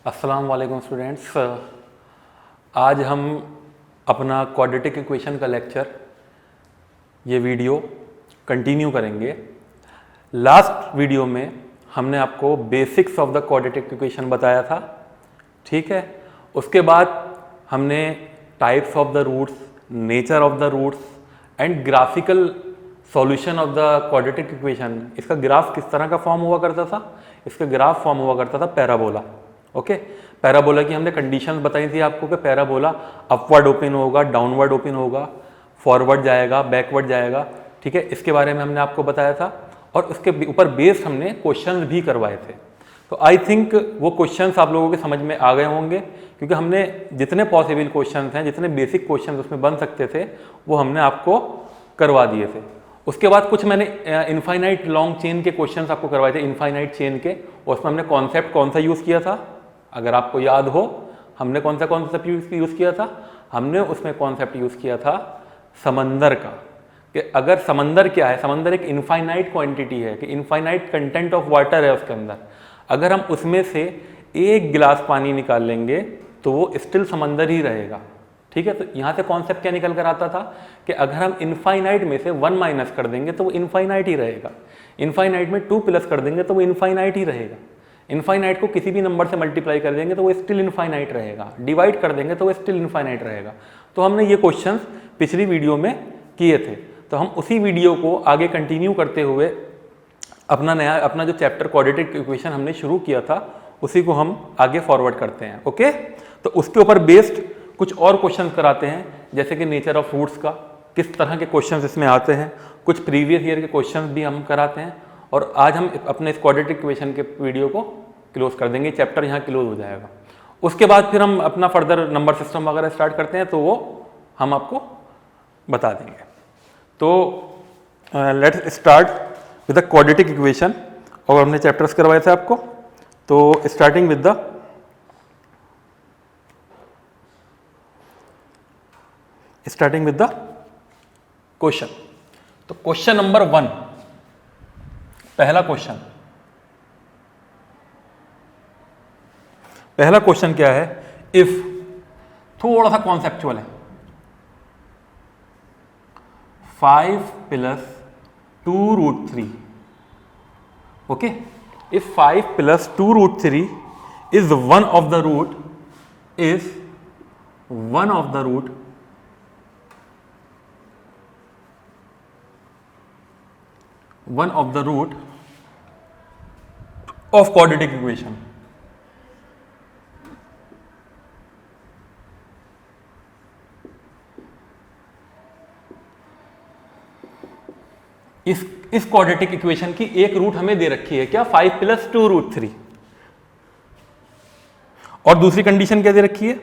अस्सलाम वालेकुम स्टूडेंट्स। आज हम अपना क्वाड्रेटिक इक्वेशन का लेक्चर ये वीडियो कंटिन्यू करेंगे। लास्ट वीडियो में हमने आपको basics of the quadratic equation बताया था, ठीक है। उसके बाद हमने types of the roots, nature of the roots and graphical solution of the quadratic equation, इसका ग्राफ किस तरह का फॉर्म हुआ करता था, इसका ग्राफ फॉर्म हुआ करता था पैराबोला। ओके, पैराबोला की हमने कंडीशंस बताई थी आपको कि पैराबोला अपवर्ड ओपन होगा, डाउनवर्ड ओपन होगा, फॉरवर्ड जाएगा, बैकवर्ड जाएगा, ठीक है। इसके बारे में हमने आपको बताया था और उसके ऊपर बेस्ड हमने क्वेश्चंस भी करवाए थे। तो आई थिंक वो क्वेश्चंस आप लोगों के समझ में आ गए होंगे, क्योंकि हमने जितने पॉसिबल क्वेश्चंस हैं, जितने बेसिक क्वेश्चंस उसमें बन सकते थे, वो हमने आपको करवा दिए थे। उसके बाद कुछ मैंने इनफाइनाइट लॉन्ग चेन के क्वेश्चंस आपको करवाए थे, इनफाइनाइट चेन के। उसमें हमने कॉन्सेप्ट कौन सा यूज़ किया था, अगर आपको याद हो, हमने कौन सा कॉन्सेप्ट यूज़ किया था? हमने उसमें कॉन्सेप्ट यूज़ किया था समंदर का, कि अगर समंदर क्या है, समंदर एक इनफाइनाइट क्वांटिटी है, कि इनफाइनाइट कंटेंट ऑफ वाटर है उसके अंदर। अगर हम उसमें से एक गिलास पानी निकाल लेंगे तो वो स्टिल समंदर ही रहेगा, ठीक है। तो यहाँ से कॉन्सेप्ट क्या निकल कर आता था कि अगर हम इनफाइनाइट में से 1 माइनस कर देंगे तो वो इनफाइनाइट ही रहेगा, इनफाइनाइट में 2 प्लस कर देंगे तो वो इनफाइनाइट ही रहेगा, इनफाइनाइट को किसी भी नंबर से मल्टीप्लाई कर देंगे तो वो स्टिल इनफाइनाइट रहेगा, डिवाइड कर देंगे तो वो स्टिल इनफाइनाइट रहेगा। तो हमने ये क्वेश्चंस पिछली वीडियो में किए थे, तो हम उसी वीडियो को आगे कंटिन्यू करते हुए अपना जो चैप्टर क्वाड्रेटिक इक्वेशन हमने शुरू किया था उसी को हम आगे फॉरवर्ड करते हैं। ओके, तो उसके ऊपर बेस्ड कुछ और क्वेश्चन कराते हैं, जैसे कि नेचर ऑफ रूट्स का, किस तरह के क्वेश्चंस इसमें आते हैं, कुछ प्रीवियस ईयर के क्वेश्चंस भी हम कराते हैं। और आज हम अपने क्वाड्रेटिक इक्वेशन के वीडियो को क्लोज कर देंगे, चैप्टर यहाँ क्लोज हो जाएगा। उसके बाद फिर हम अपना फर्दर नंबर सिस्टम वगैरह स्टार्ट करते हैं, तो वो हम आपको बता देंगे। तो let's start with the quadratic equation, और हमने चैप्टर्स करवाए थे आपको। तो स्टार्टिंग विद द क्वेश्चन। तो क्वेश्चन नंबर 1, पहला क्वेश्चन क्या है? इफ, थोड़ा सा कॉन्सेप्चुअल है, 5 + 2√3। Okay, if 5 + 2√3 is one of the root of quadratic equation। इस क्वाड्रेटिक इक्वेशन की एक रूट हमें दे रखी है, क्या? 5 + 2√3। और दूसरी कंडीशन क्या दे रखी है?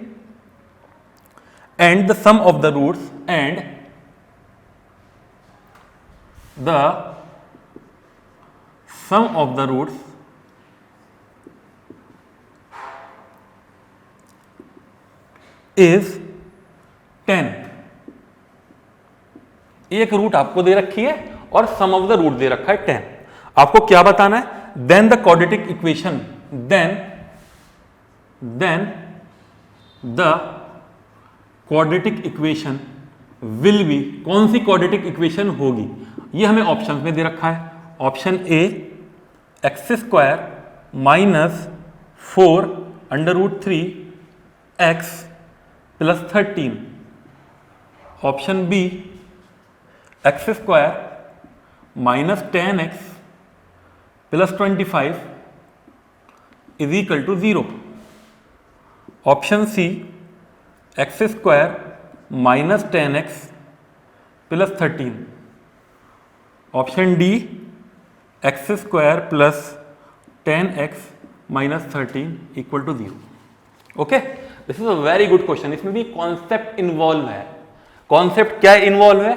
And the sum of the roots is 10। एक रूट आपको दे रखी है और सम ऑफ द रूट दे रखा है 10। आपको क्या बताना है? Then the quadratic equation, then the quadratic equation will be, कौन सी क्वाड्रेटिक इक्वेशन होगी? ये हमें ऑप्शन में दे रखा है। Option A x² - 4 √3 x + 13। Option B x² - 10x + 25 = 0। Option C x² - 10x + 13। Option D x² + 10x - 13 = 0। Okay, this is a very good question. इसमें भी कॉन्सेप्ट इन्वॉल्व है। कॉन्सेप्ट क्या इन्वॉल्व है?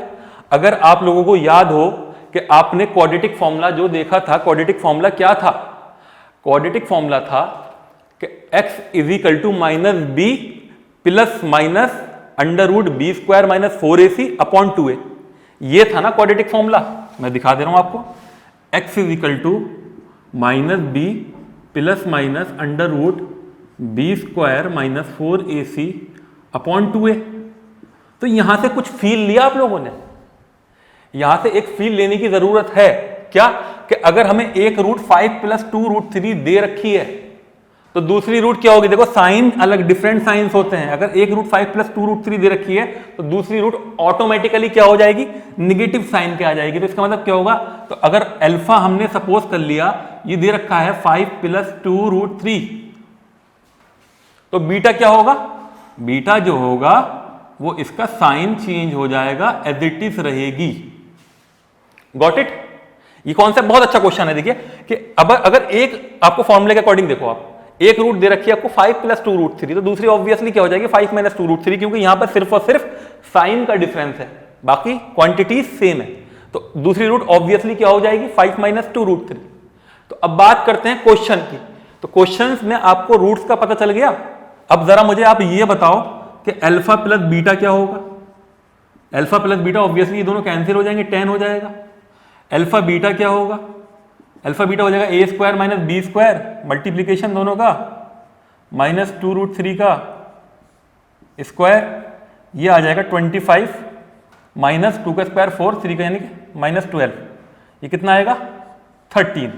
अगर आप लोगों को याद हो कि आपने क्वाड्रेटिक फॉर्मूला जो देखा था, क्वाड्रेटिक फॉर्मूला क्या था? क्वाड्रेटिक फॉर्मूला था कि x = -b ± √b² - 4ac / 2a। ये था ना क्वाड्रेटिक फॉर्मूला। मैं दिखा दे रहा हूं आपको। x = -b ± B square minus 4ac upon 2a। तो यहां से कुछ फील लिया आप लोगों ने, यहां से एक फील लेने की जरूरत है क्या, कि अगर हमें एक रूट 5 प्लस 2 रूट 3 दे रखी है तो दूसरी रूट क्या होगी। देखो साइन अलग डिफरेंट साइंस होते हैं, अगर एक रूट 5 प्लस 2 रूट 3 दे रखी है तो दूसरी रूट ऑटोमेटिकली क्या हो जाएगी, निगेटिव साइन के आ जाएगी। तो इसका मतलब क्या होगा, तो अगर अल्फा हमने सपोज कर लिया ये दे रखा है 5 प्लस 2 रूट 3, तो बीटा क्या होगा, बीटा जो होगा वो इसका साइन चेंज हो जाएगा, एज इट इज रहेगी। Got it. ये कॉन्सेप्ट बहुत अच्छा क्वेश्चन है। देखिए कि अब अगर एक आपको फॉर्मूले के अकॉर्डिंग देखो, आप एक रूट दे रखी है आपको 5 प्लस 2 रूट 3, तो दूसरी ऑब्वियसली क्या हो जाएगी 5 माइनस 2 रूट 3, क्योंकि यहां पर सिर्फ और सिर्फ साइन का डिफरेंस है, बाकी क्वांटिटी सेम है। तो दूसरी रूट ऑब्वियसली क्या हो जाएगी 5 माइनस 2 रूट 3। तो अब बात करते हैं क्वेश्चन की। तो क्वेश्चन में आपको रूट्स का पता चल गया। अब जरा मुझे आप ये बताओ कि अल्फा प्लस बीटा क्या होगा। अल्फा प्लस बीटा ऑब्वियसली ये दोनों कैंसिल हो जाएंगे, 10 हो जाएगा। अल्फा बीटा क्या होगा, अल्फा बीटा हो जाएगा a square minus b square, multiplication दोनों का, माइनस 2 रूट 3 का स्क्वायर, ये आ जाएगा 25 माइनस 2 का स्क्वायर 4, 3 का यानी कि माइनस 12, ये कितना आएगा 13।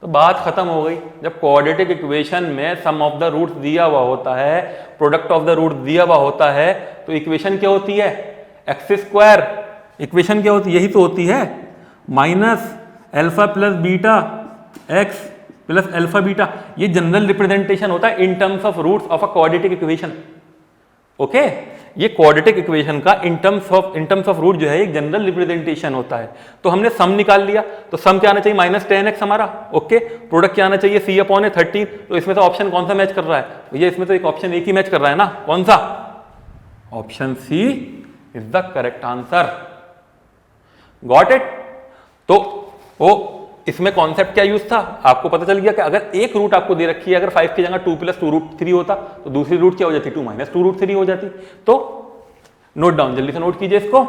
तो बात खत्म हो गई। जब क्वाड्रेटिक इक्वेशन में सम ऑफ द रूट्स दिया हुआ होता है, प्रोडक्ट ऑफ द रूट दिया हुआ होता है, तो इक्वेशन क्या होती है, एक्स स्क्वायर। इक्वेशन क्या होती है, यही तो होती है, minus alpha plus beta x plus alpha beta. ये जनरल रिप्रेजेंटेशन होता है in terms of roots of a quadratic equation. Okay, ये क्वाड्रेटिक इक्वेशन का इन टर्म्स ऑफ रूट जो है एक जनरल रिप्रेजेंटेशन होता है। तो हमने सम निकाल लिया, तो सम क्या आना चाहिए माइनस 10x हमारा। ओके, प्रोडक्ट क्या आना चाहिए c अपॉन 13। तो इसमें तो ऑप्शन कौन सा मैच कर रहा है भैया, इसमें तो एक ऑप्शन एक ही मैच कर रहा है ना, कौन सा, option C is the correct answer. Got it. तो वो इसमें कॉन्सेप्ट क्या यूज था, आपको पता चल गया कि अगर एक रूट आपको दे रखी है, अगर 5 की जगह 2 प्लस 2 रूट 3 होता तो दूसरी रूट क्या हो जाती, 2 माइनस 2 रूट 3 हो जाती। तो नोट डाउन, जल्दी से नोट कीजिए इसको,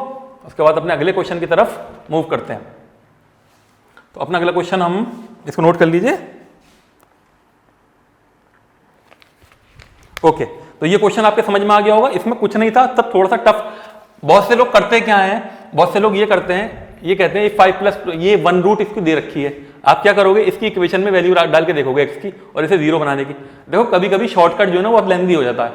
उसके बाद अपने अगले क्वेश्चन की तरफ मूव करते हैं। तो अपना अगला क्वेश्चन हम इसको नोट कर लीजिए। ओके, तो ये क्वेश्चन आपके समझ में आ गया होगा, इसमें कुछ नहीं था, तब थोड़ा सा टफ। बहुत से लोग करते क्या है, बहुत से लोग ये करते हैं, ये कहते हैं 5 प्लस ये 1 रूट इसको दे रखी है, आप क्या करोगे, इसकी इक्वेशन में वैल्यू डाल के देखोगे एक्स की और इसे 0 बनाने की। देखो कभी कभी शॉर्टकट जो है ना वो अब लेंथी हो जाता है,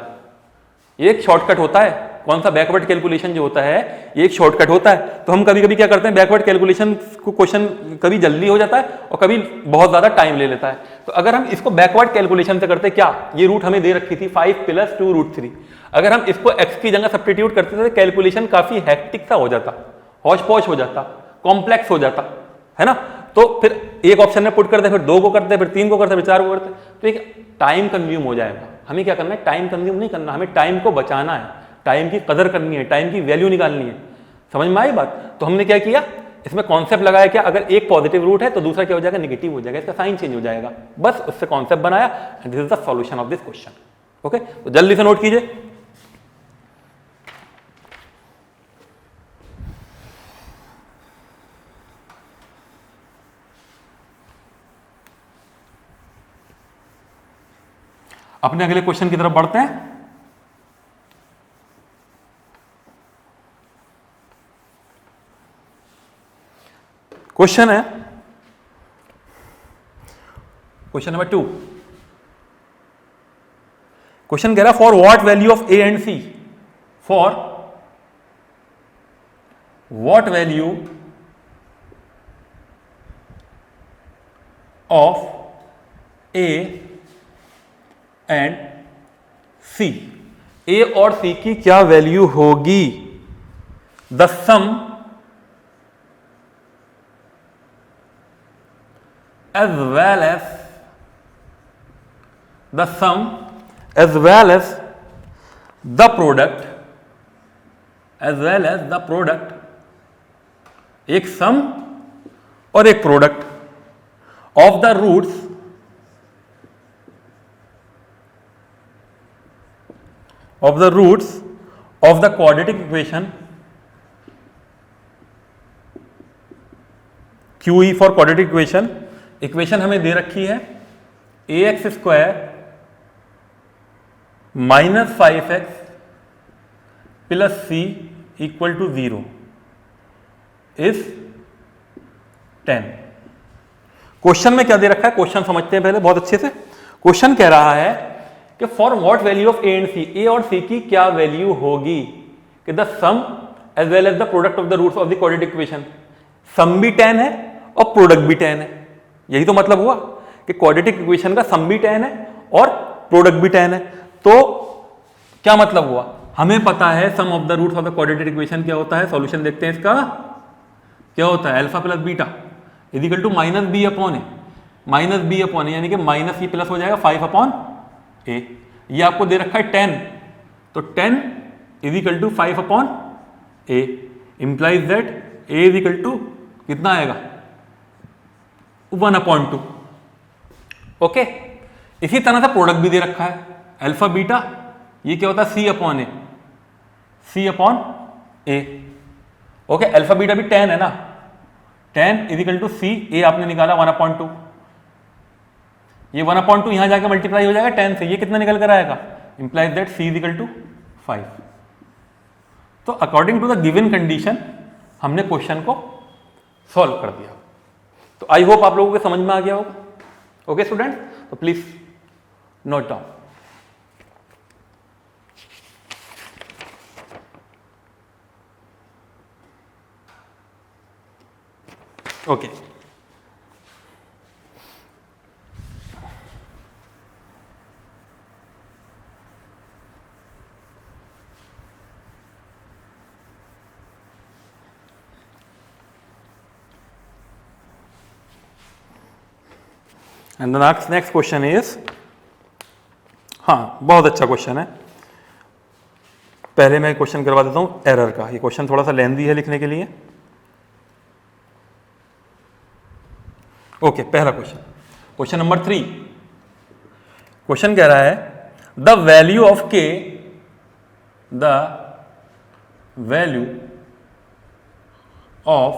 ये एक शॉर्टकट होता है। कौन सा, बैकवर्ड कैलकुलेशन जो होता है ये एक शॉर्टकट होता है। तो हम कभी कभी क्या करते हैं, बैकवर्ड कैलकुलेशन को क्वेश्चन कभी जल्दी हो जाता है और कभी बहुत ज्यादा टाइम ले लेता है। तो अगर हम इसको बैकवर्ड कैलकुलेशन से करते, क्या ये रूट हमें दे रखी थी 5 प्लस 2 रूट 3, अगर हम इसको एक्स की जगह सब्स्टिट्यूट करते थे तो कैलकुलेशन काफी हेक्टिक सा हो जाता, हौच पौच हो जाता, कॉम्प्लेक्स हो जाता है ना। तो फिर एक ऑप्शन में पुट करते, फिर 2 को करते, फिर 3 को करते, फिर 4 को करते, तो एक टाइम कंज्यूम हो जाएगा। हमें क्या करना है, टाइम कंज्यूम नहीं करना, हमें टाइम को बचाना है, टाइम की कदर करनी है, टाइम की वैल्यू निकालनी है। समझ में आई बात। तो हमने क्या किया, इसमें कॉन्सेप्ट लगाया क्या, अगर एक पॉजिटिव रूट है तो दूसरा क्या हो जाएगा, नेगेटिव हो जाएगा, इसका साइन चेंज हो जाएगा, बस उससे कॉन्सेप्ट बनाया। This is the solution of this question. Okay, तो जल्दी से नोट कीजिए। अपने अगले क्वेश्चन की तरफ बढ़ते हैं। क्वेश्चन है, क्वेश्चन नंबर 2। क्वेश्चन कह रहा है for what value of A and C, for what value of A and सी, ए और सी की क्या वैल्यू होगी, the some as well as the sum as well as the product, as well as the product, एक sum और एक product of the roots of the quadratic equation, QE for quadratic equation. Equation हमें दे रखी है ax square -5x plus c equal to 0 is 10। Question में क्या दे रखा है, क्वेश्चन समझते हैं पहले बहुत अच्छे से। क्वेश्चन कह रहा है कि for what value of A and सी, ए और सी की क्या वैल्यू होगी कि the some as well as the product of the roots of the quadratic equation. सम भी 10 है और प्रोडक्ट भी 10 है, यही तो मतलब हुआ कि क्वाड्रेटिक इक्वेशन का सम भी 10 है और प्रोडक्ट भी 10 है। तो क्या मतलब हुआ, हमें पता है sum of the roots of the quadratic equation क्या होता है। सॉल्यूशन देखते हैं इसका, क्या होता है, alpha plus beta is equal to minus b upon a, minus b upon a यानी कि माइनस ये प्लस हो जाएगा 5 अपॉन ए। ये आपको दे रखा है 10, तो 10 is equal to 5 upon a, implies that a is equal to कितना आएगा 1/2। ओके, इसी तरह से प्रोडक्ट भी दे रखा है अल्फा बीटा, ये क्या होता है सी अपॉन ए, सी अपॉन ए। ओके, अल्फा बीटा भी 10 है ना, 10 इज इक्वल टू सी, ए आपने निकाला 1/2, ये 1/2 यहां जाके मल्टीप्लाई हो जाएगा 10 से, ये कितना निकल कर आएगा, implies that c is equal to 5। तो according to the given condition हमने क्वेश्चन को सॉल्व कर दिया। तो आई होप आप लोगों को समझ में आ गया होगा। ओके स्टूडेंट, तो please note down. Okay, and the next question is, हाँ बहुत अच्छा क्वेश्चन है। पहले मैं क्वेश्चन करवा देता हूं एरर का, ये क्वेश्चन थोड़ा सा लेंथी है लिखने के लिए। ओके, पहला क्वेश्चन, क्वेश्चन नंबर 3। क्वेश्चन कह रहा है द वैल्यू ऑफ के, द वैल्यू ऑफ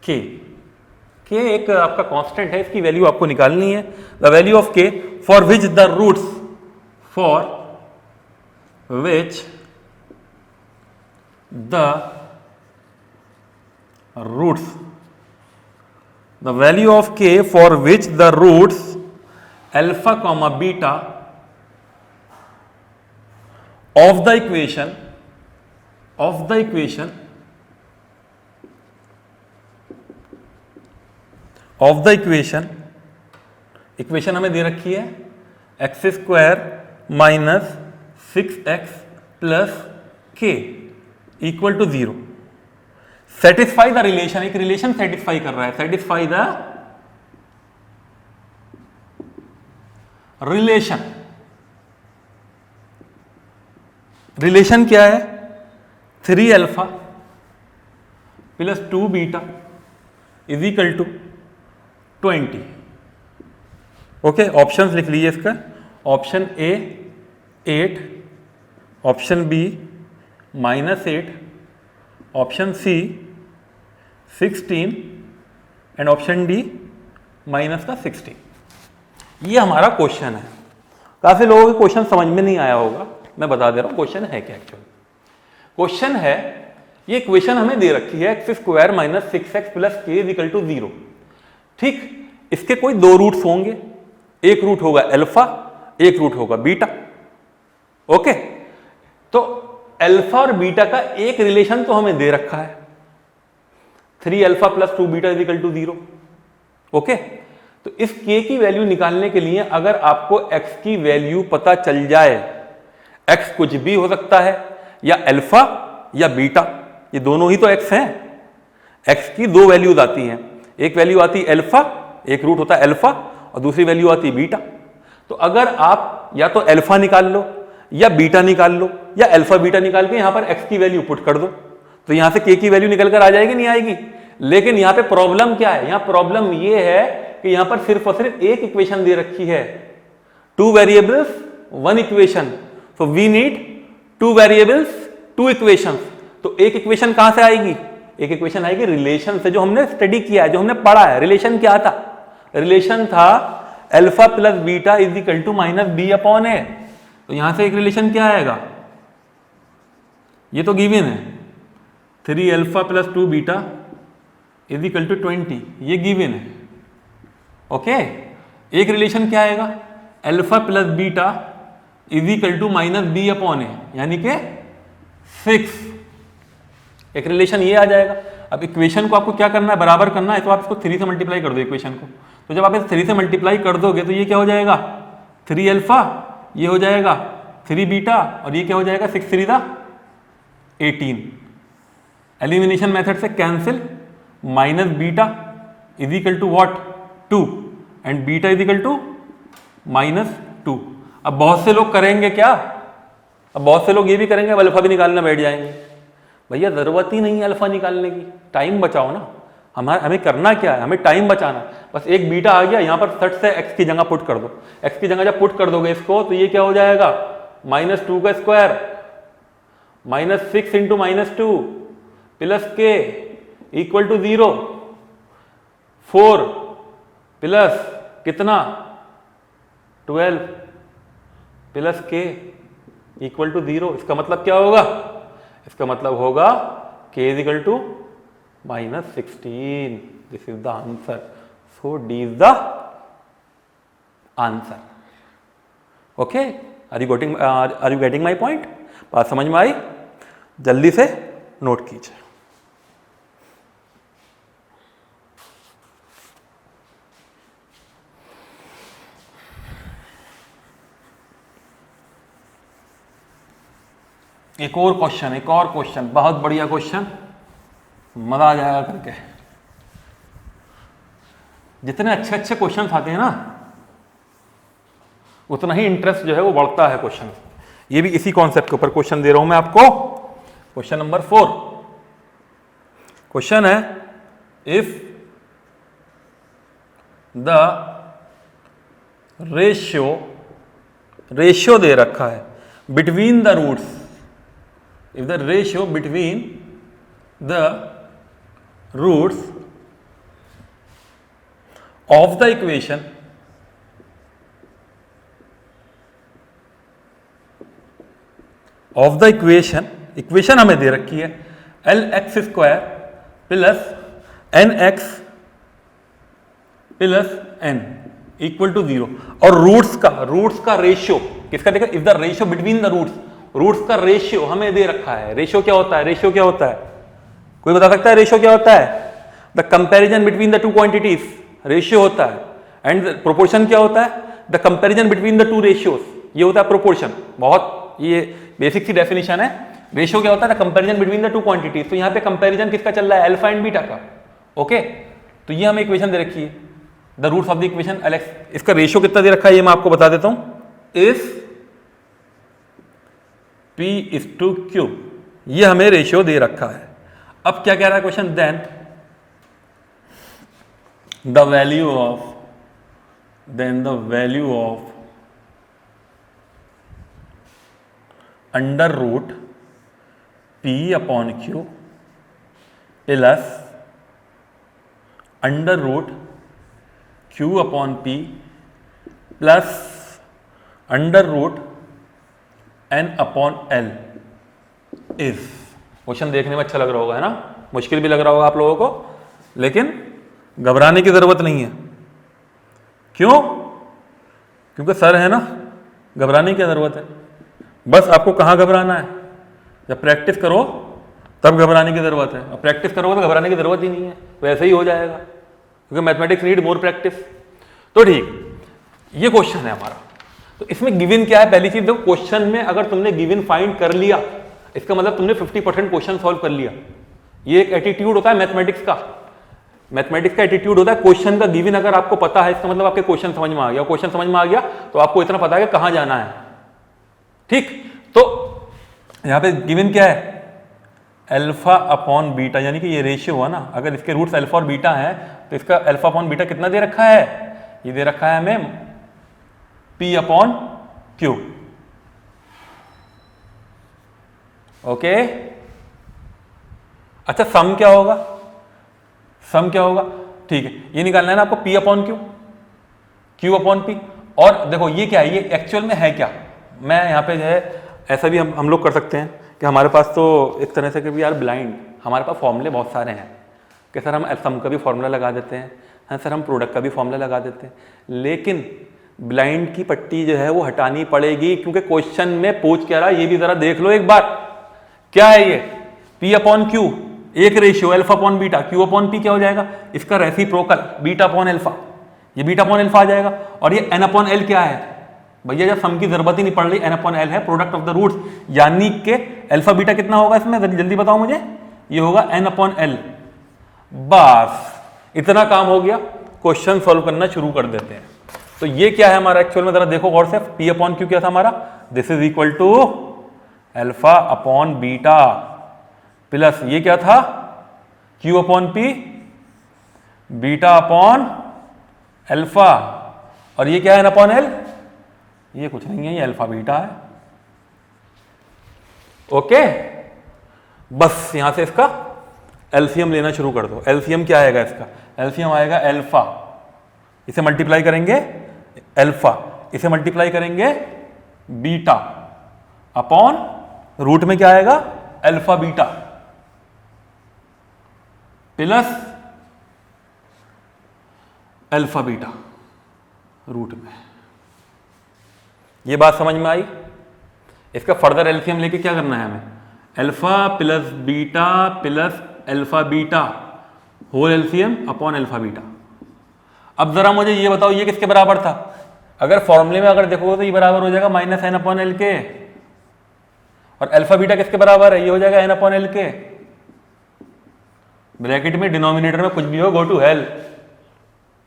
के, के एक आपका कांस्टेंट है, इसकी वैल्यू आपको निकालनी है। The value of k for which the roots, for which the roots, the value of k for which the roots alpha comma beta of the equation equation हमें दे रखी है x² minus 6x plus k equal to 0। Satisfy the relation, एक relation satisfy कर रहा है, satisfy the relation. Relation क्या है, 3 alpha plus 2 beta is equal to 20। Okay, options लिख लीजिए इसका, option a 8, option b -8, option c 16 and option d -16। ये हमारा क्वेश्चन है। काफी लोगों को क्वेश्चन समझ में नहीं आया होगा, मैं बता दे रहा हूं क्वेश्चन है क्या। एक्चुअली क्वेश्चन है, ये इक्वेशन हमें दे रखी है x² minus 6x plus k is equal to 0। ठीक, इसके कोई दो रूट्स होंगे, एक रूट होगा अल्फा, एक रूट होगा बीटा। ओके, तो अल्फा और बीटा का एक रिलेशन तो हमें दे रखा है, 3 alpha plus 2 beta is equal to 0। Okay, तो इस k की वैल्यू निकालने के लिए अगर आपको x की वैल्यू पता चल जाए, x कुछ भी हो सकता है, या अल्फा या बीटा, ये दोनों ही तो x हैं। x की दो वैल्यूज आती हैं, एक वैल्यू आती है अल्फा, एक रूट होता है अल्फा, और दूसरी वैल्यू आती है बीटा। तो अगर आप या तो अल्फा निकाल लो या बीटा निकाल लो, या अल्फा बीटा निकाल के यहां पर x की वैल्यू पुट कर दो, तो यहां से k की वैल्यू निकल कर आ जाएगी, नहीं आएगी। लेकिन यहां पे प्रॉब्लम क्या है, यहां प्रॉब्लम ये है कि यहां पर सिर्फ और सिर्फ एक इक्वेशन दे रखी है, 2 variables 1 equation. So we need 2 variables 2 equations. तो एक इक्वेशन कहां से आएगी, एक इक्वेशन आएगी रिलेशन से, जो हमने स्टडी किया है, जो हमने पढ़ा है। रिलेशन क्या था, रिलेशन था alpha plus beta is equal to minus b upon a. तो यहां से एक रिलेशन क्या आएगा, ये तो गिवन है 3 alpha plus 2 beta is equal to 20, ये गिवन है। ओके, एक रिलेशन क्या आएगा, alpha plus beta is equal to minus b upon a, यानी कि 6, एक रिलेशन ये आ जाएगा। अब इक्वेशन को आपको क्या करना है, बराबर करना है, तो आप इसको 3 से मल्टीप्लाई कर दो इक्वेशन को। तो जब आप इस 3 से मल्टीप्लाई कर दोगे तो ये क्या हो जाएगा 3 अल्फा, ये हो जाएगा 3 बीटा, और ये क्या हो जाएगा 6 3 दा 18। एलिमिनेशन मेथड से cancel, minus beta is equal to what 2 and beta is equal to -2। अब बहुत से लोग करेंगे क्या, अब बहुत से लोग ये भी करेंगे, अब अल्फा भी निकालने बैठ जाएंगे। भैया जरूरत ही नहीं है अल्फा निकालने की, टाइम बचाओ ना। हमें करना क्या है, हमें टाइम बचाना। बस एक बीटा आ गया, यहाँ पर सट से एक्स की जगह पुट कर दो। एक्स की जगह जब पुट कर दोगे इसको, तो ये क्या हो जाएगा -2 का स्क्वायर -6 इंटू -2 प्लस के इक्वल टू 0, 4 प्लस कितना 12 प्लस के इक्वल टू 0। इसका मतलब क्या होगा, इसका मतलब होगा k is equal to -16। This is the answer, so d is the answer. Okay, are you getting my point, बात समझ में आई? जल्दी से नोट कीजिए। एक और क्वेश्चन, बहुत बढ़िया क्वेश्चन, मजा आ जाएगा करके। जितने अच्छे अच्छे क्वेश्चन आते हैं ना, उतना ही इंटरेस्ट जो है वो बढ़ता है क्वेश्चन। ये भी इसी कॉन्सेप्ट के ऊपर क्वेश्चन दे रहा हूं मैं आपको। क्वेश्चन नंबर 4 क्वेश्चन है, इफ द रेशियो दे रखा है between the roots, if the ratio between the roots of the equation हमें दे रखी है LX square plus NX plus N equal to 0, और रूट्स का रेशियो किसका देखा, if the ratio between the roots का रेशियो हमें दे रखा है। रेशियो क्या होता है, कोई बता सकता है रेशियो क्या होता है? The comparison between the two quantities ratio होता है, एंड प्रोपोर्शन क्या होता है, the comparison between the two ratios, ये होता है प्रोपोर्शन। बहुत ये बेसिक सी डेफिनेशन है। रेशियो क्या होता है, the comparison between the two quantities. तो यहाँ पे कंपैरिजन किसका चल रहा है, अल्फा एंड बीटा का। ओके, तो ये हमें इक्वेशन दे रखी है, the roots of the equation LX। इसका रेशियो कितना दे रखा है ये मैं आपको बता देता हूं, इफ P/Q, ये हमें रेशियो दे रखा है। अब क्या कह रहा है question, then the value of under root P/Q plus under root Q/P plus under root N/L is. Question देखने में अच्छा लग रहा होगा, है ना, मुश्किल भी लग रहा होगा आप लोगों को, लेकिन घबराने की जरूरत नहीं है। क्यों? क्योंकि सर है ना, घबराने की जरूरत है। बस आपको कहाँ घबराना है, जब प्रैक्टिस करो तब घबराने की जरूरत है, और प्रैक्टिस करोगे तो घबराने की जरूरत ही नहीं है, वैसे ही हो जाएगा, क्योंकि मैथमेटिक्स नीड मोर प्रैक्टिस। तो ठीक, ये क्वेश्चन है हमारा। तो इसमें गिवन क्या है, पहली चीज देखो, क्वेश्चन में अगर तुमने गिवन फाइंड कर लिया, इसका मतलब तुमने 50% क्वेश्चन सॉल्व कर लिया। ये एक एटीट्यूड होता है मैथमेटिक्स का एटीट्यूड होता है। क्वेश्चन का गिवन अगर आपको पता है, इसका मतलब आपके क्वेश्चन समझ में आ गया। क्वेश्चन समझ में आ गया तो आपको इतना पता है कि कहां जाना है। ठीक, तो यहां पे गिवन क्या है, अल्फा/बीटा, यानी कि ये रेशियो हुआ ना, अगर इसके रूट्स अल्फा और बीटा है तो इसका अल्फा/बीटा कितना दे रखा है, ये दे रखा है हमें P/Q। ओके, अच्छा सम क्या होगा, ठीक है, ये निकालना है ना आपको, P/Q, Q/P। और देखो ये क्या है, ये एक्चुअल में है क्या, मैं यहाँ पे जो है ऐसा भी हम लोग कर सकते हैं कि हमारे पास तो एक तरह से कि भी यार ब्लाइंड हमारे पास फॉर्मूले बहुत सारे हैं कि सर हम सम का भी फॉर्मूला लगा देते हैं, हाँ सर हम प्रोडक्ट का भी फॉर्मूला लगा देते हैं, लेकिन ब्लाइंड की पट्टी जो है वो हटानी पड़ेगी क्योंकि क्वेश्चन में पूछ क्या रहा है ये भी जरा देख लो एक बार। क्या है ये? P अपॉन क्यू, एक ratio alpha upon beta, Q upon P क्या हो जाएगा इसका रेसिप्रोकल बीटा अपॉन अल्फा, ये बीटा अपॉन अल्फा आ जाएगा। और ये n अपॉन एल क्या है भैया, जब सम की जरूरत ही नहीं पड़ रही, n अपॉन एल है प्रोडक्ट ऑफ द रूट्स, यानी कि अल्फा बीटा कितना होगा इसमें जल्दी बताओ मुझे, ये होगा n अपॉन एल। बस इतना काम हो गया, क्वेश्चन सॉल्व करना शुरू कर देते हैं। तो ये क्या है हमारा एक्चुअल में, जरा देखो गौर से, P अपॉन क्यू क्या था हमारा, this is equal to alpha upon beta plus ये क्या था Q upon P beta upon alpha, और ये क्या है n अपॉन एल, ये कुछ नहीं है, ये अल्फा बीटा है। ओके, बस यहां से इसका एलसीएम लेना शुरू कर दो। एलसीएम क्या आएगा इसका, एलसीएम आएगा अल्फा, इसे मल्टीप्लाई करेंगे अल्फा, इसे मल्टीप्लाई करेंगे बीटा अपॉन रूट में क्या आएगा alpha beta plus alpha beta root में। ये बात समझ में आई? इसका फर्दर एलसीएम लेके क्या करना है हमें, alpha plus beta plus alpha beta whole LCM upon alpha beta. अब जरा मुझे ये बताओ ये किसके बराबर था, अगर फॉर्मूले में अगर देखोगे तो ये बराबर हो जाएगा माइनस एन अपॉन एल के, और अल्फा बीटा किसके बराबर है, ये हो जाएगा एन अपॉन एल के। ब्रैकेट में डिनोमिनेटर में कुछ भी हो, गो टू हेल,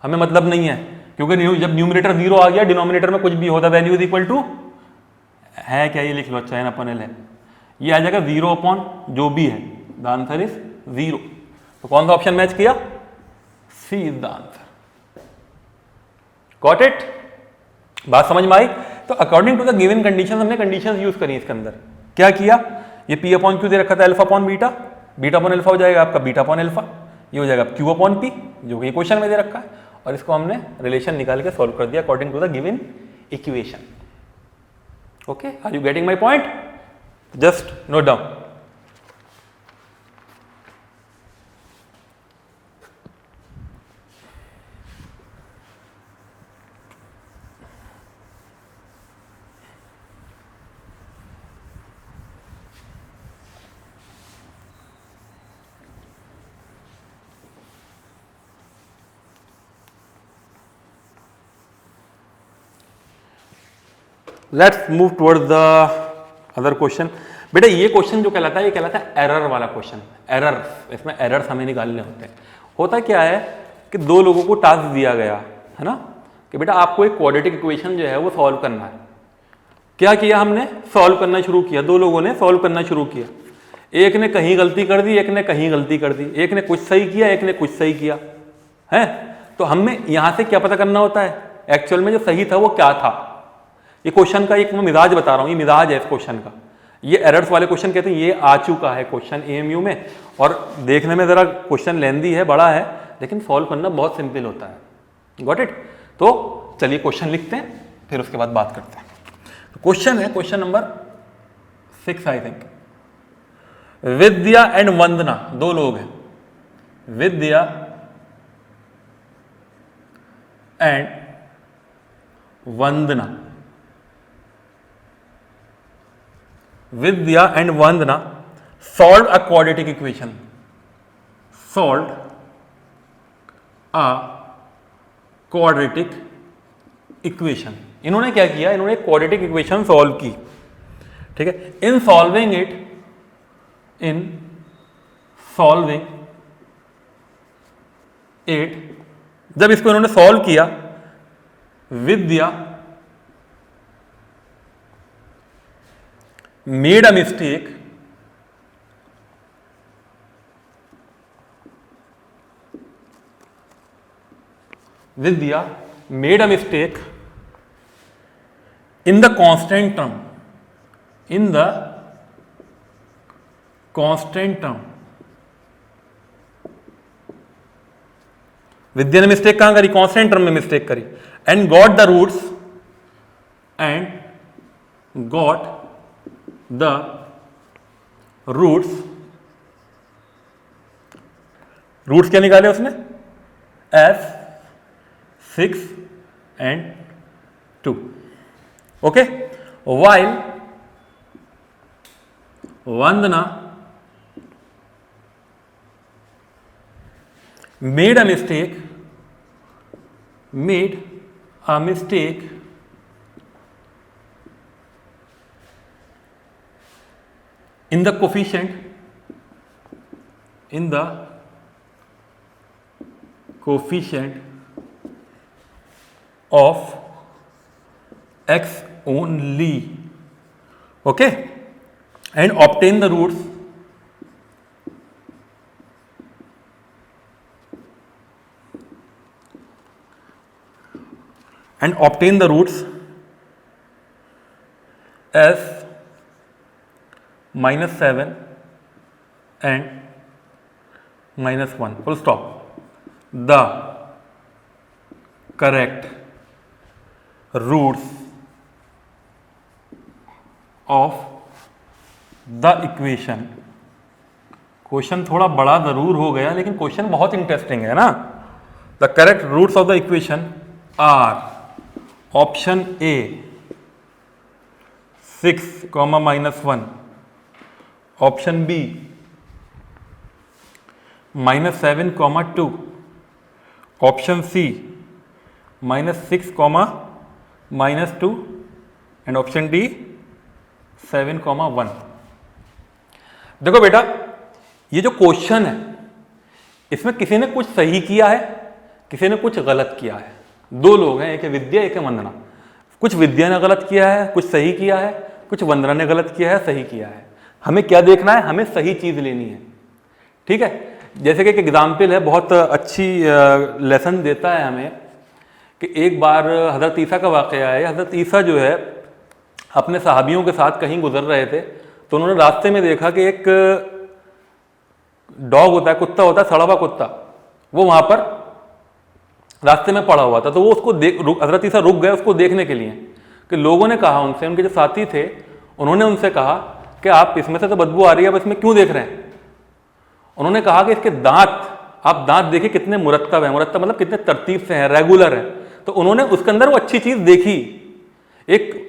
हमें मतलब नहीं है, क्योंकि जब न्यूमरेटर 0 आ गया डिनोमिनेटर में कुछ भी होता, वैल्यू इज इक्वल टू है क्या, ये लिख लो, अच्छा एन अपॉन एल है, ये आ जाएगा 0 अपॉन जो भी है, द आंसर इज 0। तो कौन सा ऑप्शन मैच किया, c is the answer. Got it? बात समझ में आई? तो according to the given condition हमने कंडीशंस यूज करी इसके अंदर। क्या किया, ये P अपॉन क्यू दे रखा था alpha upon beta, beta upon alpha हो जाएगा आपका बीटा अपॉन अल्फा, ये हो जाएगा Q अपॉन P जो कि क्वेश्चन में दे रखा है, और इसको हमने रिलेशन निकाल के सॉल्व कर दिया according to the given equation. Okay, are you getting my point? Just note down. Let's move towards the other question. बेटा ये क्वेश्चन जो कहलाता है ये कहलाता है एरर वाला क्वेश्चन। एरर, इसमें एरर्स हमें निकालने होते हैं। होता क्या है कि दो लोगों को टास्क दिया गया है ना, कि बेटा आपको एक क्वाड्रेटिक इक्वेशन जो है वो सॉल्व करना है। क्या किया हमने, सॉल्व करना शुरू किया, दो लोगों ने सॉल्व करना शुरू किया, एक ने कहीं गलती कर दी, एक ने कहीं गलती कर दी, एक ने कुछ सही किया, एक ने कुछ सही किया है। तो हमें यहां से क्या पता करना होता है, एक्चुअल में जो सही था वो क्या था। ये क्वेश्चन का एक मैं मिजाज बता रहा हूं, ये मिजाज है इस क्वेश्चन का। ये एरर्स वाले क्वेश्चन कहते हैं, ये आ चुका है क्वेश्चन एएमयू में, और देखने में जरा क्वेश्चन लेंदी है, बड़ा है, लेकिन सॉल्व करना बहुत सिंपल होता है। Got it? तो चलिए क्वेश्चन लिखते हैं, फिर उसके बाद बात करते हैं। तो क्वेश्चन है question number 6 I think. Vidya and Vandana, दो लोग हैं, Vidya and Vandana. Vidya and Vandana solve a quadratic equation, solve a quadratic equation. इन्होंने क्या किया, इन्होंने क्वाड्रेटिक इक्वेशन सॉल्व की, ठीक है। इन सॉल्विंग इट, जब इसको इन्होंने सॉल्व किया, विद्या made a mistake Vidya made a mistake in the constant term, in the constant term। विद्या ने मिस्टेक कहां करी, कांस्टेंट टर्म में मिस्टेक करी, and got the roots, and got the roots क्या निकाले उसने, as 6 and 2. Okay, while Vandana made a mistake in the coefficient of x only, okay, and obtain the roots as -7 and -1, full stop. The correct roots of the equation. Question थोड़ा बड़ा जरूर हो गया लेकिन question बहुत interesting है ना. The correct roots of the equation are option a 6, -1, option b -7, -2, option c -6, -2 and option d 7, 1. देखो बेटा, ये जो क्वेश्चन है इसमें किसी ने कुछ सही किया है, किसी ने कुछ गलत किया है. दो लोग हैं, एक है विद्या, एक है वंदना. कुछ विद्या ने गलत किया है, कुछ सही किया है, कुछ वंदना ने गलत किया है, सही किया है. हमें क्या देखना है, हमें सही चीज लेनी है. ठीक है, जैसे कि एक एग्जाम्पल है, बहुत अच्छी लेसन देता है हमें कि एक बार हज़रत ईसा का वाक़या है. हज़रत ईसा जो है अपने सहाबियों के साथ कहीं गुजर रहे थे तो उन्होंने रास्ते में देखा कि एक डॉग होता है, कुत्ता होता है, सड़ा हुआ कुत्ता, वो वहाँ पर रास्ते में पड़ा हुआ था. तो वो उसको हज़रत ईसा रुक गए उसको देखने के लिए. कि लोगों ने कहा उनसे, उनके जो साथी थे उन्होंने उनसे कहा कि आप इसमें से तो बदबू आ रही है, अब इसमें क्यों देख रहे हैं. उन्होंने कहा कि इसके दांत, आप दांत देखिए कितने मुरत्तब हैं. मुरत्तब मतलब कितने तरतीब से हैं, रेगुलर हैं. तो उन्होंने उसके अंदर वो अच्छी चीज देखी. एक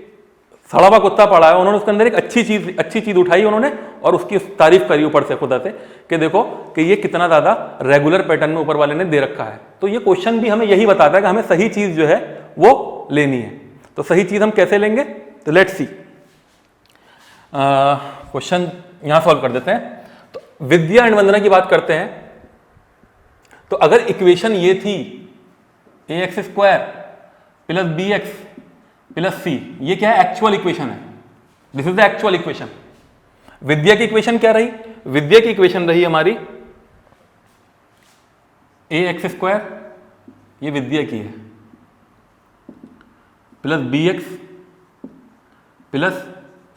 सड़ा हुआ कुत्ता पड़ा है, उन्होंने उसके अंदर एक अच्छी चीज उठाई उन्होंने और उसकी तारीफ करी ऊपर से खुदा से कि देखो कि ये कितना ज्यादा रेगुलर पैटर्न में ऊपर वाले ने दे रखा है. तो ये क्वेश्चन भी हमें यही बताता है कि हमें सही चीज जो है वो लेनी है. तो सही चीज हम कैसे लेंगे, तो लेट्स सी. क्वेश्चन यहां सॉल्व कर देते हैं. तो विद्या एंड वंदना की बात करते हैं. तो अगर इक्वेशन ये थी ax² + bx + c, ये क्या है, एक्चुअल इक्वेशन है. This is the actual equation. Vidya की इक्वेशन क्या रही, विद्या की इक्वेशन रही हमारी ax², ये विद्या की है, + bx +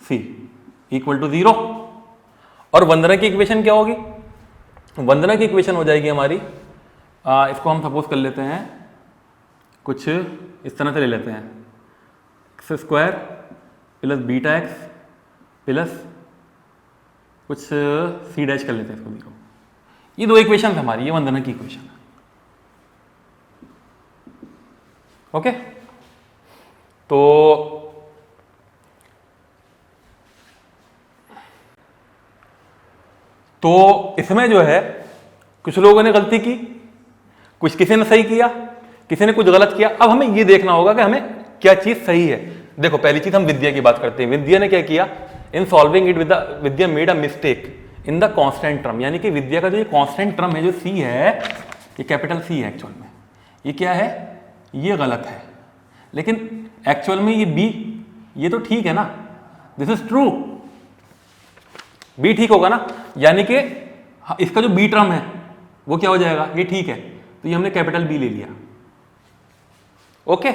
c = 0. और वंदना की इक्वेशन क्या होगी, वंदना की इक्वेशन हो जाएगी हमारी, इसको हम सपोज कर लेते हैं कुछ इस तरह से ले लेते हैं, x² + βx + कुछ c डैश कर लेते हैं इसको 0. ये दो इक्वेशन हमारी, ये वंदना की इक्वेशन है. ओके, तो इसमें जो है कुछ लोगों ने गलती की, कुछ किसी ने सही किया, किसी ने कुछ गलत किया. अब हमें ये देखना होगा कि हमें क्या चीज सही है. देखो पहली चीज हम विद्या की बात करते हैं. विद्या ने क्या किया, in solving it Vidya made a mistake in the constant term. यानी कि विद्या का जो ये कांस्टेंट टर्म है, जो सी है, ये कैपिटल सी है एक्चुअल में. ये क्या है, ये गलत है, लेकिन एक्चुअल में ये बी, ये तो ठीक है ना, दिस इज ट्रू. बी ठीक होगा ना, यानी कि इसका जो बी टर्म है वो क्या हो जाएगा, ये ठीक है. तो ये हमने कैपिटल बी ले लिया. ओके,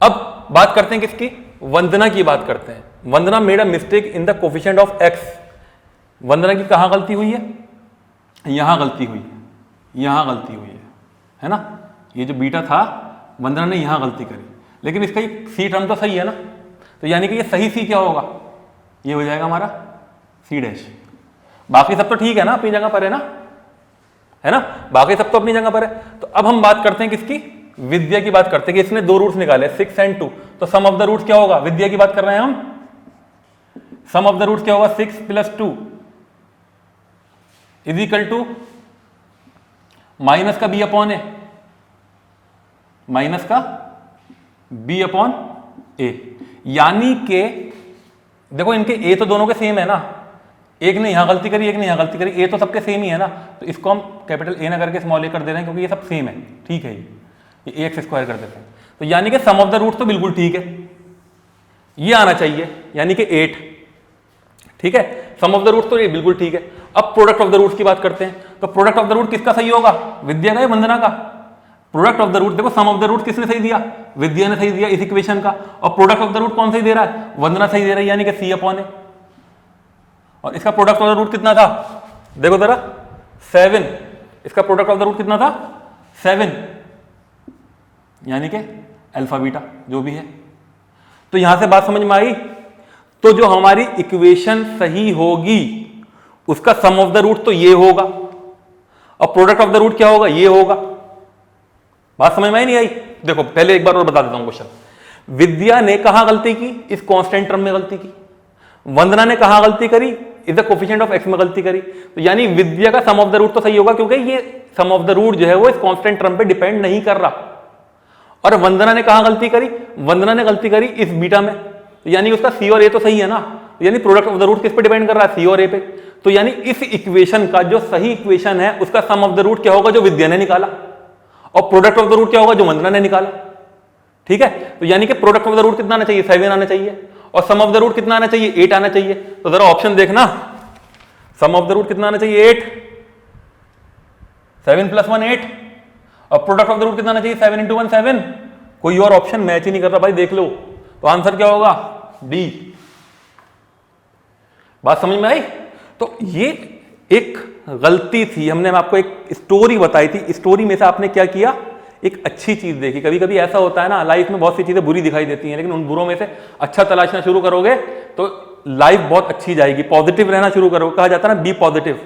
अब बात करते हैं किसकी, वंदना की बात करते हैं. Vandana made a mistake in the coefficient of x. Vandana की कहां गलती हुई है, यहां गलती हुई है, यहां गलती हुई है ना. ये जो बीटा था वंदना ने यहां गलती करी, लेकिन इसका सी टर्म तो सही है ना. तो यानी कि ये सही सी क्या होगा, ये हो जाएगा हमारा सी डैश। बाकी सब तो ठीक है ना, अपनी जगह पर है ना, बाकी सब तो अपनी जगह पर है। तो अब हम बात करते हैं किसकी, विद्या की बात करते हैं कि इसने दो रूट्स निकाले 6 और 2, तो सम ऑफ द रूट्स क्या होगा, विद्या की बात कर रहे हैं हम, सम ऑफ द रूट्स क्या होगा 6 + 2 = माइनस का b अपॉन ए, माइनस का b अपॉन ए। यानी कि देखो इनके ए तो दोनों के सेम है ना, एक ने यहां गलती करी एक ने यहां गलती करी, ए तो सबके सेम ही है ना, तो इसको हम कैपिटल ए ना करके स्मॉल ए कर दे रहे हैं क्योंकि ये सब सेम है, ठीक है, ये x² कर देते हैं। तो यानी कि सम ऑफ द रूट तो बिल्कुल ठीक है, ये आना चाहिए यानी कि 8, ठीक है, सम ऑफ द रूट तो ये बिल्कुल ठीक है। अब प्रोडक्ट ऑफ द रूट की बात करते हैं, तो प्रोडक्ट ऑफ द रूट किसका सही होगा, विद्या का या वंदना का। प्रोडक्ट ऑफ द रूट देखो, सम ऑफ द रूट किसने सही दिया, विद्या ने सही दिया इस इक्वेशन का, और प्रोडक्ट ऑफ द रूट कौन सही दे रहा है, वंदना सही दे रही है, यानी कि c अपॉन ए। और इसका प्रोडक्ट ऑफ द रूट कितना था, देखो जरा 7, इसका प्रोडक्ट ऑफ द रूट कितना था 7, यानी कि अल्फा बीटा जो भी है। तो यहां से बात समझ में आई, तो जो हमारी इक्वेशन सही होगी उसका सम ऑफ द रूट तो ये होगा, और प्रोडक्ट ऑफ द रूट क्या होगा, ये होगा। बात समझ में आई नहीं आई, देखो पहले एक बार और बता देता हूं क्वेश्चन। विद्या ने कहां गलती की, इस कांस्टेंट टर्म में गलती की, वंदना ने कहां गलती करी, is the coefficient of x में गलती करी। तो यानी विद्या का सम ऑफ द रूट तो सही होगा क्योंकि ये सम ऑफ द रूट जो है वो इस कांस्टेंट टर्म पे डिपेंड नहीं कर रहा। और वंदना ने कहां गलती करी, वंदना ने गलती करी इस बीटा में, तो यानी उसका सी और ए तो सही है ना, यानी प्रोडक्ट ऑफ द रूट किस पे डिपेंड कर रहा है, सी और ए पे। तो यानी इस इक्वेशन का जो सही इक्वेशन है उसका सम ऑफ द रूट क्या होगा, जो विद्या ने निकाला, और प्रोडक्ट ऑफ द रूट क्या होगा, जो वंदना ने निकाला, ठीक है। तो यानी कि प्रोडक्ट ऑफ द रूट कितना आना चाहिए, 7 आना चाहिए, और सम ऑफ द रूट कितना आना चाहिए, 8 आना चाहिए। तो जरा ऑप्शन देखना, सम ऑफ द रूट कितना आना चाहिए 8, 7 + 1 8, और प्रोडक्ट ऑफ द रूट कितना आना चाहिए 7 × 1 7। कोई और ऑप्शन मैच ही नहीं कर रहा भाई, देख लो। तो आंसर क्या होगा, डी। बात समझ में आई। तो ये एक गलती थी, हमने आपको एक स्टोरी बताई थी, स्टोरी में से आपने क्या किया, एक अच्छी चीज देखी। कभी कभी ऐसा होता है ना, लाइफ में बहुत सी चीजें बुरी दिखाई देती हैं, लेकिन उन बुरों में से अच्छा तलाशना शुरू करोगे तो लाइफ बहुत अच्छी जाएगी, पॉजिटिव रहना शुरू करोगे। कहा जाता है ना, बी पॉजिटिव।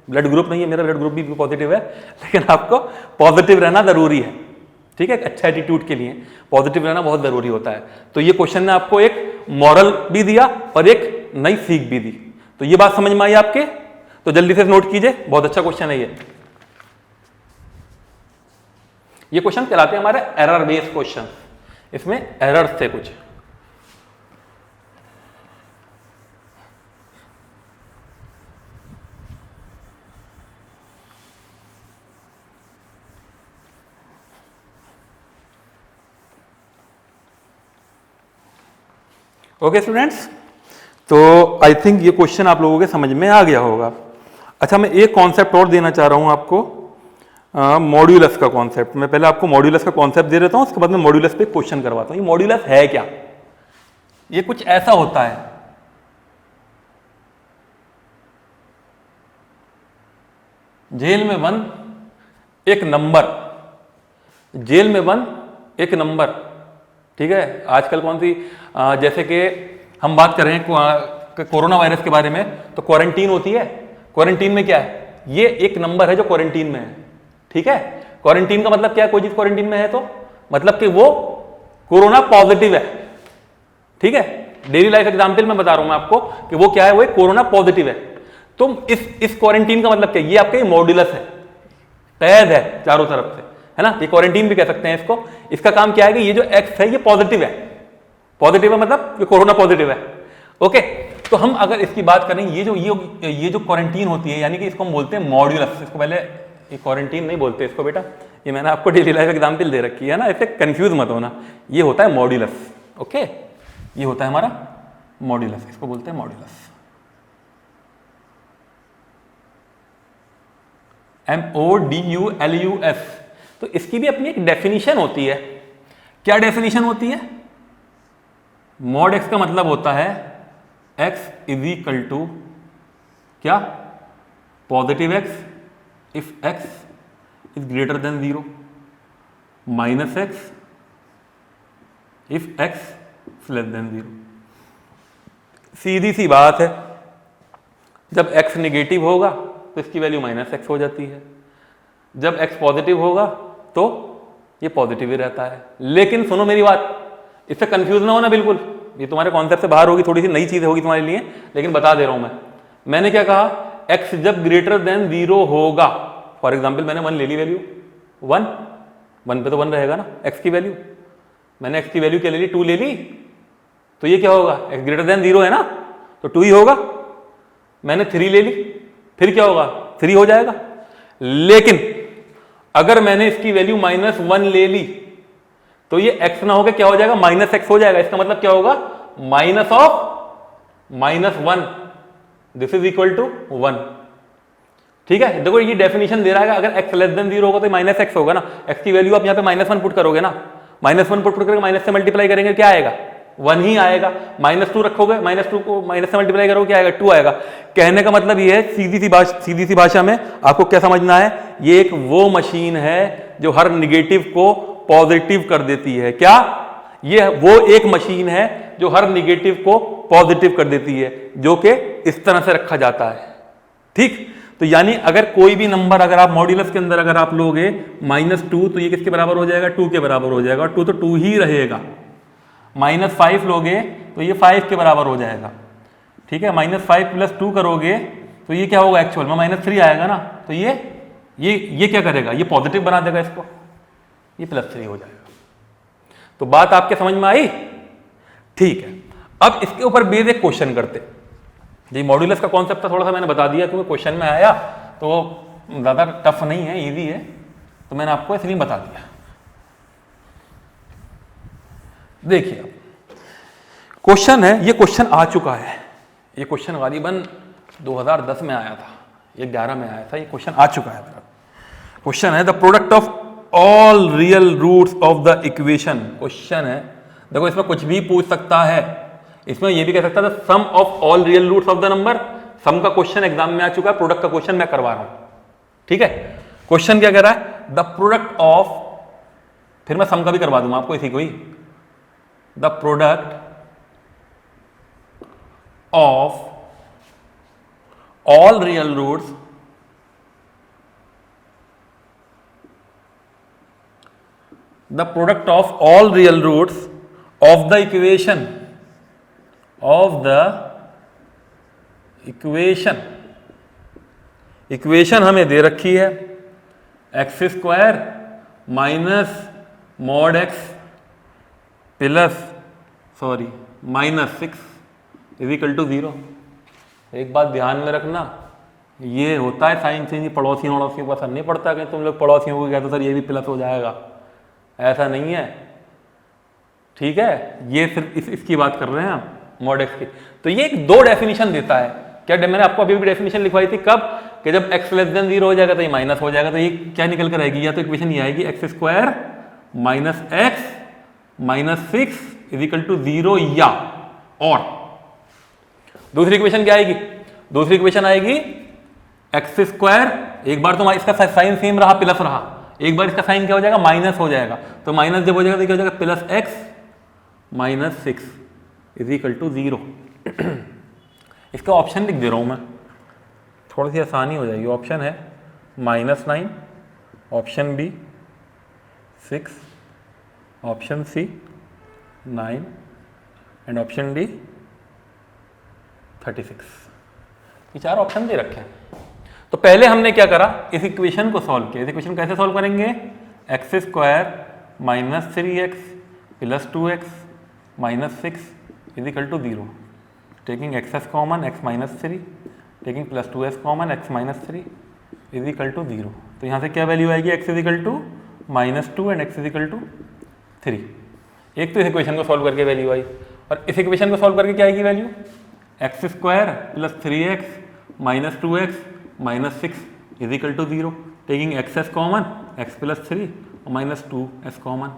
ब्लड ग्रुप नहीं है मेरा, ब्लड ग्रुप भी पॉजिटिव है, लेकिन आपको पॉजिटिव रहना जरूरी है, ठीक है, अच्छा एटीट्यूड के लिए पॉजिटिव रहना बहुत जरूरी होता है। तो ये क्वेश्चन ने आपको एक मॉरल भी दिया और एक नई सीख भी दी। तो ये बात समझ में आई आपके, तो जल्दी से नोट कीजिए, बहुत अच्छा क्वेश्चन है ये क्वेश्चन कहलाते हैं हमारे एरर बेस्ड क्वेश्चन, इसमें एरर्स थे कुछ। ओके स्टूडेंट्स, तो आई थिंक ये क्वेश्चन आप लोगों के समझ में आ गया होगा। अच्छा, मैं एक कॉन्सेप्ट और देना चाह रहा हूं आपको, मॉड्यूलस का कॉन्सेप्ट। मैं पहले आपको मॉड्यूलस का कॉन्सेप्ट दे देता हूं, उसके बाद मैं मॉड्यूलस पे क्वेश्चन करवाता हूं। ये मॉड्यूलस है क्या, ये कुछ ऐसा होता है, जेल में बंद एक नंबर, जेल में बंद एक नंबर, ठीक है। आजकल कौन सी जैसे कि हम बात कर रहे हैं कोरोना वायरस के बारे में, तो क्वारंटीन होती है, क्वारंटीन में क्या है, ये एक नंबर है जो क्वारंटीन में है, ठीक है। क्वारंटीन का मतलब क्या है, कोई चीज क्वारंटीन में है तो मतलब कि वो कोरोना पॉजिटिव है, ठीक है। डेली लाइफ एग्जाम्पल में बता रहा हूं मैं आपको कि वो क्या है, वो कोरोना पॉजिटिव है। तो इस क्वारंटीन का मतलब क्या, ये आपका मॉड्यूलस है, कैद है चारों तरफ से, है ना, ये क्वारंटीन भी कह सकते हैं इसको। इसका काम क्या है कि ये जो एक्स है ये पॉजिटिव है, पॉजिटिव है मतलब ये कोरोना पॉजिटिव है, ओके। तो हम अगर इसकी बात करें, ये जो क्वारंटीन होती है, यानी कि इसको हम बोलते हैं मॉड्यूलस। इसको पहले ये क्वारंटीन नहीं बोलते इसको बेटा, ये मैंने आपको डेली लाइफ एग्जाम्पल दे रखी है ना, इससे कंफ्यूज मत होना। ये होता है मॉड्यूलस, ओके, ये होता है हमारा मॉड्यूलस, इसको बोलते हैं मॉड्यूलस, MODULUS। तो इसकी भी अपनी एक डेफिनेशन होती है। क्या डेफिनेशन होती है, मॉड एक्स का मतलब होता है x = क्या, positive x if x is greater than 0, -x if x less than 0। सीधी सी बात है, जब x निगेटिव होगा तो इसकी वैल्यू -x हो जाती है, जब x पॉजिटिव होगा तो ये पॉजिटिव ही रहता है। लेकिन सुनो मेरी बात, इससे कंफ्यूज ना होना बिल्कुल, ये तुम्हारे कॉन्सेप्ट से बाहर होगी, थोड़ी सी नई चीज होगी तुम्हारे लिए, लेकिन बता दे रहा हूं मैंने क्या कहा, x जब ग्रेटर देन 0 होगा, फॉर एग्जाम्पल मैंने 1 ले ली वैल्यू, 1 पे तो 1 रहेगा ना x की वैल्यू, मैंने x की वैल्यू क्या ले ली, 2 ले ली, तो ये क्या होगा, x ग्रेटर देन 0 है ना, तो 2 ही होगा। मैंने 3 ले ली, फिर क्या होगा, 3 हो जाएगा। लेकिन अगर मैंने इसकी वैल्यू -1 ले ली तो ये x ना होकर क्या हो जाएगा, -x हो जाएगा। इसका मतलब क्या होगा, minus of -1, this is equal to 1। ठीक है, देखो ये डेफिनेशन दे रहा है, अगर x लेस देन 0 होगा तो -x होगा ना, x की वैल्यू आप यहां पे -1 पुट करोगे ना, -1 पुट करके माइनस से मल्टीप्लाई करेंगे क्या आएगा, 1 ही आएगा। -2 रखोगे, -2 को माइनस से मल्टीप्लाई करोगे क्या आएगा, 2 आएगा। कहने का मतलब ये है, सीधी सी भाषा में आपको क्या समझना है, ये एक वो मशीन है जो हर निगेटिव को पॉजिटिव कर देती है। क्या, ये वो एक मशीन है जो हर निगेटिव को पॉजिटिव कर देती है, जो कि इस तरह से रखा जाता है। ठीक, तो यानी अगर कोई भी नंबर अगर आप मॉड्यूलस के अंदर अगर आप लोगे -2 तो ये किसके बराबर हो जाएगा, 2 के बराबर हो जाएगा, 2 तो 2 ही रहेगा। -5 लोगे तो ये 5 के बराबर हो जाएगा। ठीक है, -5 + 2 करोगे तो ये क्या होगा, एक्चुअल में -3 आएगा ना, तो ये क्या करेगा, ये पॉजिटिव बना देगा इसको, ये +3 हो जाएगा। तो बात आपके समझ में आई। ठीक है, अब इसके ऊपर बेस एक क्वेश्चन करते। ये मॉड्यूलस का कॉन्सेप्ट था, थोड़ा सा मैंने बता दिया क्योंकि क्वेश्चन में आया, तो ज्यादा टफ नहीं है, इजी है, तो मैंने आपको इसलिए बता दिया। देखिए अब क्वेश्चन है, ये क्वेश्चन आ चुका है, ये क्वेश्चन गालिबन 2010 में आया था, ये 11 में आया था, ये क्वेश्चन आ चुका है। क्वेश्चन है the product of all real roots of the equation. Question है, देखो इसमें कुछ भी पूछ सकता है, इसमें ये भी कह सकता है sum of all real roots of the number. Sum का क्वेश्चन एग्जाम में आ चुका है, प्रोडक्ट का क्वेश्चन मैं करवा रहा हूं। ठीक है, क्वेश्चन क्या कह रहा है, द प्रोडक्ट ऑफ, फिर मैं सम का भी करवा दूंगा आपको इसी को ही, the product of all real roots the product of all real roots of the equation हमें दे रखी है x² minus mod x plus -6 = 0। एक बात ध्यान में रखना, ये होता है साइंस से, पड़ोसियों वड़ोसियों का असर नहीं पड़ता कि तुम लोग पड़ोसियों को कहते सर ये भी प्लस हो जाएगा, ऐसा नहीं है। ठीक है, ये सिर्फ इसकी बात कर रहे हैं हम, मॉड x की। तो ये एक 2 डेफिनेशन देता है। क्या मैंने आपको अभी भी डेफिनेशन लिखवाई थी, कब, कि जब x लेस देन 0 हो जाएगा तो ये माइनस हो जाएगा, तो ये क्या निकल कर आएगी, या तो इक्वेशन ये आएगी x² - x -6 = 0, या और दूसरी इक्वेशन क्या आएगी, दूसरी इक्वेशन आएगी x², एक बार तो इसका साइन सेम रहा, प्लस रहा, एक बार इसका साइन क्या हो जाएगा, माइनस हो जाएगा, तो माइनस जब हो जाएगा तो क्या हो जाएगा, +x -6 = 0। इसका ऑप्शन लिख दे रहा हूं मैं, थोड़ी सी आसानी हो जाएगी। ऑप्शन है -9, option b 6, option c 9 and option d 36। ये 4 ऑप्शन दे रखे हैं। तो पहले हमने क्या करा, इस इक्वेशन को सॉल्व किया। इस इक्वेशन कैसे सॉल्व करेंगे, x² - 3x + 2x -6 = 0, taking xs common x -3, taking +2s common x -3 = 0। तो यहाँ से क्या वैल्यू आएगी, x = -2 एंड x = 3। एक तो इस इक्वेशन को सॉल्व करके वैल्यू आई, और इस इक्वेशन को सॉल्व करके क्या आएगी value, x² + 3x -2x -6 = 0, taking xs common x + 3 और -2s कॉमन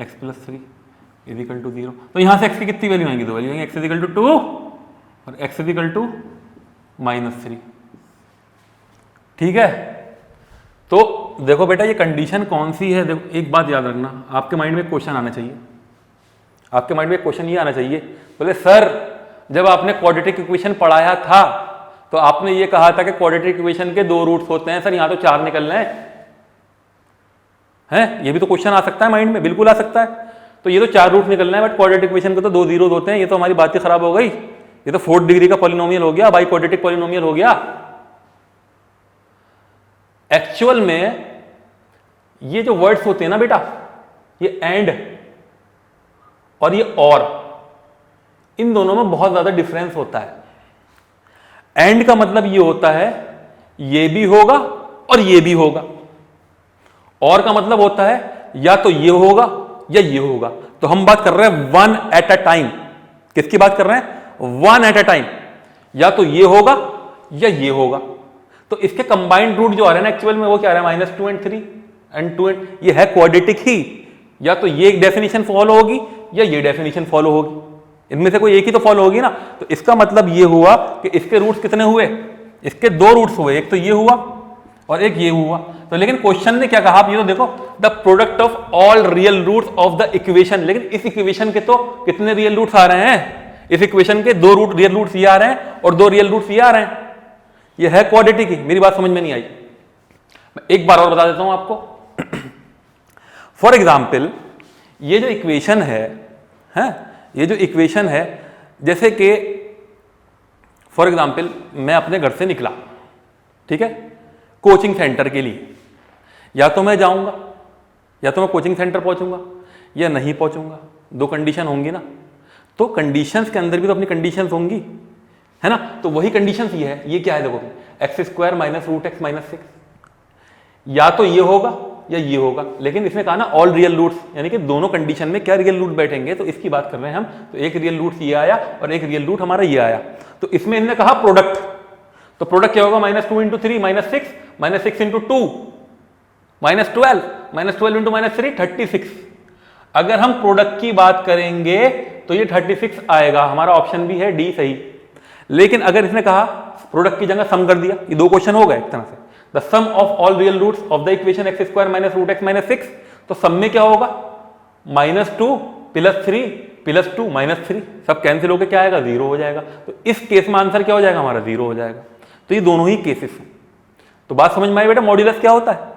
x + 3 = 0। तो यहाँ से x की कितनी वैल्यू आएंगी, 2 वैल्यू आएंगी, x = 2 और x = -3। ठीक है, तो देखो बेटा ये कंडीशन कौन सी है, देखो एक बात याद रखना, आपके माइंड में क्वेश्चन आना चाहिए, आपके माइंड में क्वेश्चन ये आना चाहिए, बोले सर जब आपने क्वाड्रेटिक इक्वेशन पढ़ाया था तो आपने ये कहा था कि क्वाड्रेटिक इक्वेशन के 2 रूट्स होते हैं। सर यहां तो 4 निकल रहे हैं, ये भी तो क्वेश्चन आ सकता है माइंड में, बिल्कुल आ सकता है। तो ये तो 4 रूट निकल रहे हैं, बट क्वाड्रेटिक इक्वेशन के तो 2 जीरोस होते हैं। ये तो हमारी बात ही खराब हो गई, ये तो 4th डिग्री का पॉलिनोमियल हो गया, बाई क्वाड्रेटिक पॉलिनोमियल हो गया। एक्चुअल में ये जो वर्ड्स होते हैं ना बेटा, ये एंड और ये और, इन दोनों में बहुत ज्यादा डिफरेंस होता है। एंड का मतलब ये होता है ये भी होगा और ये भी होगा, और का मतलब होता है या तो ये होगा या ये होगा। तो हम बात कर रहे हैं वन एट अ टाइम। किसकी बात कर रहे हैं? वन एट अ टाइम, या तो ये होगा या ये होगा। तो इसके कंबाइंड रूट जो आ रहे हैं ना एक्चुअल में, वो क्या आ रहा है? -2 and 3 and 2 and, ये है क्वाड्रेटिक ही, या तो ये डेफिनेशन फॉलो होगी या ये डेफिनेशन फॉलो होगी, इनमें से कोई एक ही तो फॉलो होगी ना। तो इसका मतलब ये हुआ कि इसके रूट्स कितने हुए? इसके 2 रूट्स हुए, एक तो ये हुआ और एक ये हुआ। तो लेकिन क्वेश्चन ने क्या कहा, आप ये तो देखो, the product of all real roots of the equation. लेकिन इस इक्वेशन के तो कितने रियल रूट्स आ रहे हैं? इस इक्वेशन के 2 रूट रियल रूट्स ये आ रहे हैं और 2 रियल रूट्स ये आ रहे हैं। ये है क्वाड्रेटिक ही। मेरी बात समझ में नहीं आई? मैं एक बार और बता देता हूं आपको। फॉर एग्जाम्पल, ये जो इक्वेशन है, ये जो इक्वेशन है, जैसे कि फॉर एग्जाम्पल मैं अपने घर से निकला, ठीक है, कोचिंग सेंटर के लिए। या तो मैं जाऊंगा, या तो मैं कोचिंग सेंटर पहुंचूंगा या नहीं पहुंचूंगा, 2 कंडीशन होंगी ना। तो कंडीशंस के अंदर भी तो अपनी कंडीशंस होंगी, है ना। तो वही कंडीशंस ये है, ये क्या है देखो, x² - √x - 6, या तो ये होगा या ये होगा। लेकिन इसने कहा ना ऑल रियल रूट्स, यानी कि दोनों कंडीशन में क्या रियल रूट बैठेंगे, तो इसकी बात कर रहे हैं हम। तो एक रियल रूट ये आया और एक रियल रूट हमारा ये आया। तो इसमें इन्होंने कहा प्रोडक्ट, तो प्रोडक्ट क्या होगा? -2 × 3 -6, -6 × 2 -12, -12 × -3 36। अगर हम प्रोडक्ट की बात करेंगे तो ये 36 आएगा। हमारा ऑप्शन भी है डी सही। लेकिन अगर इसने कहा प्रोडक्ट की जगह सम कर दिया, ये 2 क्वेश्चन हो गए एक तरह से। The sum of all real roots of the equation x² - √x - 6, तो सम में क्या होगा? -2 + 3 + 2 -3, सब कैंसिल होकर क्या आएगा? 0 हो जाएगा। तो इस केस में आंसर क्या हो जाएगा? हमारा 0 हो जाएगा। तो ये दोनों ही केसेस हैं। तो बात समझ में आई बेटा? मॉड्यूलस क्या होता है?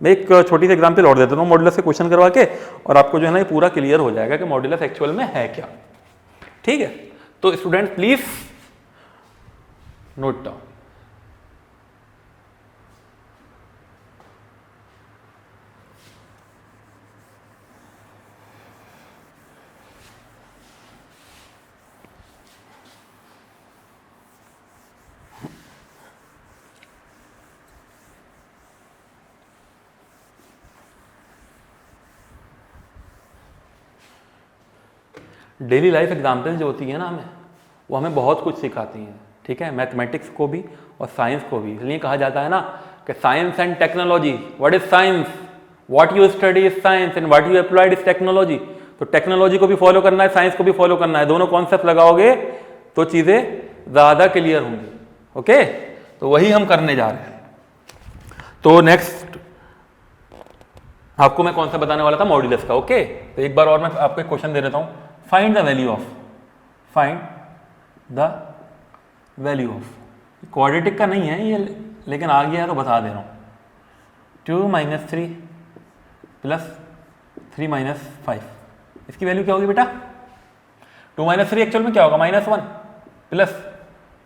मैं एक छोटी सी एग्जांपल और दे देता हूँ मॉड्यूलस के क्वेश्चन करवा के, और आपको जो है ना ये पूरा क्लियर हो जाएगा कि मॉड्यूलस एक्चुअल में है क्या। ठीक है, तो student please note down. Daily life examples जो होती है ना हमें, वो हमें बहुत कुछ सिखाती हैं। ठीक है, मैथमेटिक्स को भी और साइंस को भी। इसलिए कहा जाता है ना कि science and technology, what is science, what you study is science and what you applied is technology. तो टेक्नोलॉजी को भी फॉलो करना है, साइंस को भी फॉलो करना है। दोनों कॉन्सेप्ट लगाओगे तो चीजें ज्यादा क्लियर होंगी। ओके, तो वही हम करने जा रहे हैं। तो नेक्स्ट आपको मैं कौन सा बताने वाला था? मॉड्यूलस का। ओके, तो एक बार और मैं आपको एक क्वेश्चन दे देता हूं। Find the value of, find the value of, quadratic का नहीं है ये, लेकिन आ गया है तो बता दे रहा हूं। 2 - 3 + 3 - 5, इसकी वैल्यू क्या होगी बेटा? 2 - 3 एक्चुअल में क्या होगा? -1 प्लस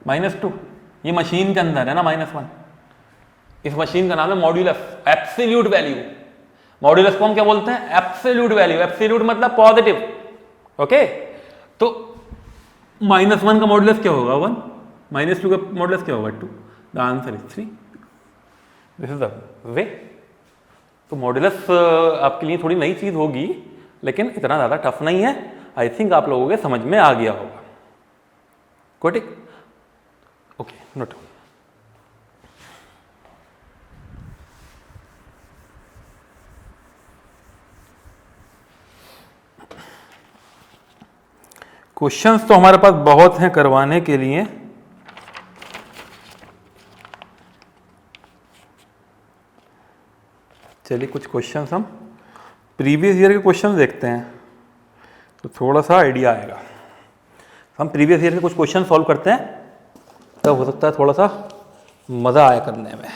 -2। ये मशीन के अंदर है ना -1। इस मशीन का नाम है मॉड्यूलस, एब्सोल्यूट वैल्यू। मॉड्यूलस को हम क्या बोलते हैं? Absolute value. एब्सोल्यूट मतलब पॉजिटिव। ओके, तो -1 का मॉड्यूलस क्या होगा? 1, -2 का मॉड्यूलस क्या होगा? 2। The answer is 3। This is the way. तो मॉड्यूलस आपके लिए थोड़ी नई चीज होगी, लेकिन इतना ज्यादा टफ नहीं है। आई थिंक आप लोगों के समझ में आ गया होगा। ठीक, ओके, नोट। क्वेश्चंस तो हमारे पास बहुत हैं करवाने के लिए। चलिए कुछ क्वेश्चंस हम प्रीवियस ईयर के क्वेश्चंस देखते हैं तो थोड़ा सा आइडिया आएगा। हम प्रीवियस ईयर के कुछ क्वेश्चन सॉल्व करते हैं, तब हो सकता है थोड़ा सा मज़ा आया करने में।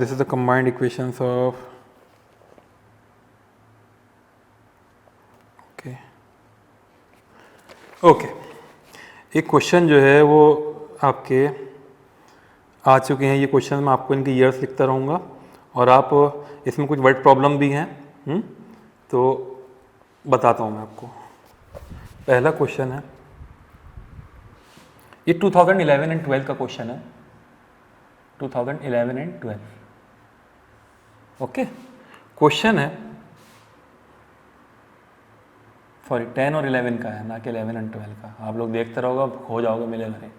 This is the combined equations of okay एक क्वेश्चन जो है वो आपके आ चुके हैं। ये क्वेश्चन मैं आपको इनके ईयर्स लिखता रहूँगा और आप इसमें कुछ वर्ड प्रॉब्लम भी हैं, तो बताता हूँ मैं आपको। पहला क्वेश्चन है, ये 2011 एंड 12 का क्वेश्चन है, 2011 एंड 12। ओके, क्वेश्चन है, सॉरी 10 और 11 का है, ना कि 11 एंड 12 का। आप लोग देखते रहोगे, हो जाओगे मिलेगा नहीं।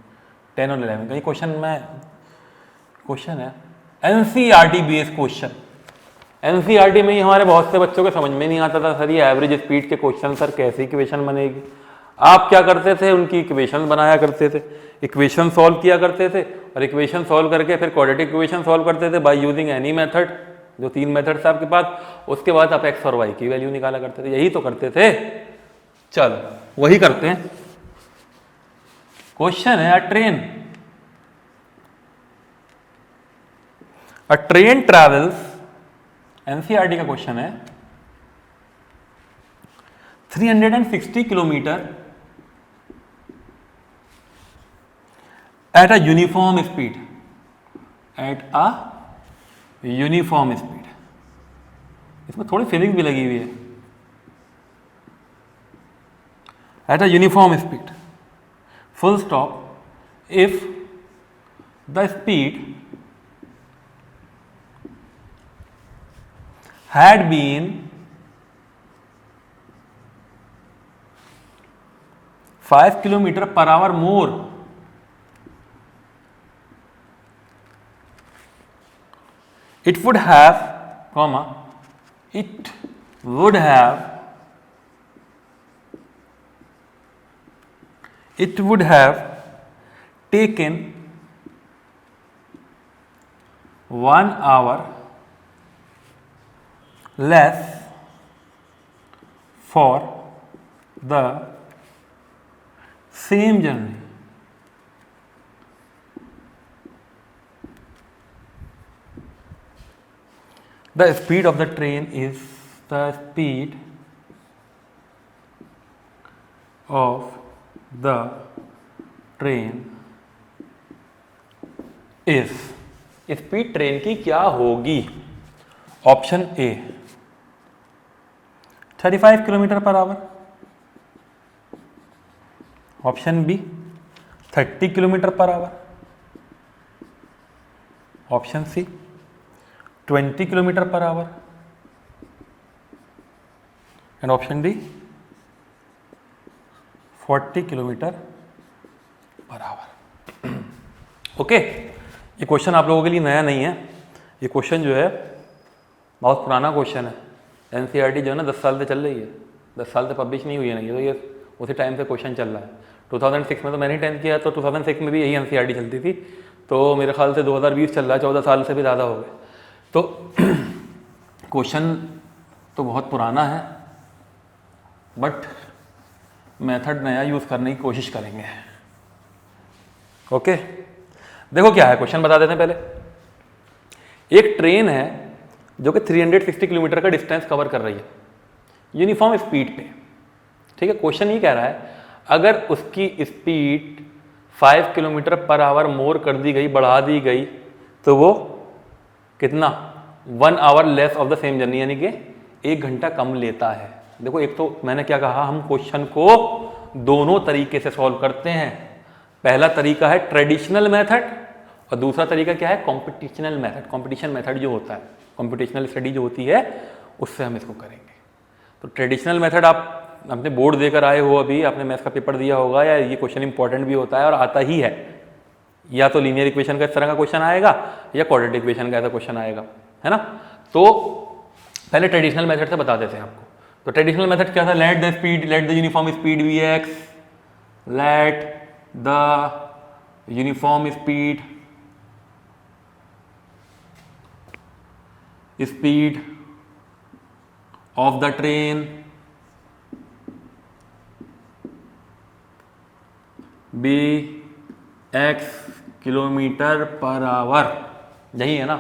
10 और 11 का ये क्वेश्चन है एनसीईआरटी बेस्ड क्वेश्चन। एनसीईआरटी में ही हमारे बहुत से बच्चों को समझ में नहीं आता था, सर ये एवरेज स्पीड के क्वेश्चन, सर कैसी इक्वेशन बनेगी। आप क्या करते थे, उनकी इक्वेशन बनाया करते थे, इक्वेशन सॉल्व किया करते थे, और इक्वेशन सॉल्व करके फिर क्वाड्रेटिक इक्वेशन सॉल्व करते थे बाय यूजिंग एनी मेथड। जो 3 मेथड थे आपके पास, उसके बाद आप एक्स और वाई की वैल्यू निकाला करते थे। यही तो करते थे। चलो वही करते हैं। क्वेश्चन है, अ ट्रेन ट्रेवल्स, एनसीईआरटी का क्वेश्चन है, 360 kilometre at a uniform speed, इसमें थोड़ी फिजिक्स भी लगी हुई है। At a uniform speed, full stop, if the speed had been 5 kilometer per hour more, it would have taken 1 hour less for the same journey. The speed of the train is the speed of the train is, speed train की क्या होगी? Option a 35 kilometre per hour, option b 30 kilometre per hour, option c 20 kilometre per hour, and option d 40 kilometre per hour. Okay, ये question आप लोगों के लिए नया नहीं है। ये क्वेश्चन जो है बहुत पुराना क्वेश्चन है। एनसीईआरटी जो है ना 10 साल से चल रही है, 10 साल से पब्लिश नहीं हुई है, नहीं तो ये उसी टाइम से क्वेश्चन चल रहा है। 2006 में तो मैंने 10th किया, तो 2006 में भी यही एनसीईआरटी चलती थी। तो मेरे ख्याल से 2020 चल रहा है, 14 साल से भी ज़्यादा हो गए। तो क्वेश्चन तो बहुत पुराना है, बट मेथड नया यूज़ करने की कोशिश करेंगे। ओके, देखो क्या है क्वेश्चन, बता देते हैं पहले। एक ट्रेन है जो कि 360 किलोमीटर का डिस्टेंस कवर कर रही है यूनिफॉर्म स्पीड पे। ठीक है, क्वेश्चन ये कह रहा है अगर उसकी स्पीड 5 किलोमीटर पर आवर मोर कर दी गई, बढ़ा दी गई, तो वो कितना 1 our less of the same journey, यानी कि 1 घंटा कम लेता है। देखो, एक तो मैंने क्या कहा, हम क्वेश्चन को दोनों तरीके से सॉल्व करते हैं। पहला तरीका है ट्रेडिशनल मेथड और दूसरा तरीका क्या है, कॉम्पिटिशनल मेथड। कॉम्पिटिशन मेथड जो होता है, कॉम्पिटिशनल स्टडी जो होती है, उससे हम इसको करेंगे। तो ट्रेडिशनल मेथड आप अपने बोर्ड देकर आए हो, अभी आपने मैथ्स का पेपर दिया होगा, या ये क्वेश्चन इंपॉर्टेंट भी होता है और आता ही है। या तो लीनियर इक्वेशन का इस तरह का क्वेश्चन आएगा या क्वाड्रेटिक इक्वेशन का ऐसा क्वेश्चन आएगा, है ना। तो पहले ट्रेडिशनल मेथड से बता देते हैं आपको। तो ट्रेडिशनल मेथड क्या था, let the uniform speed be x, let the uniform speed speed of the train be x kilometre per hour, यही है ना।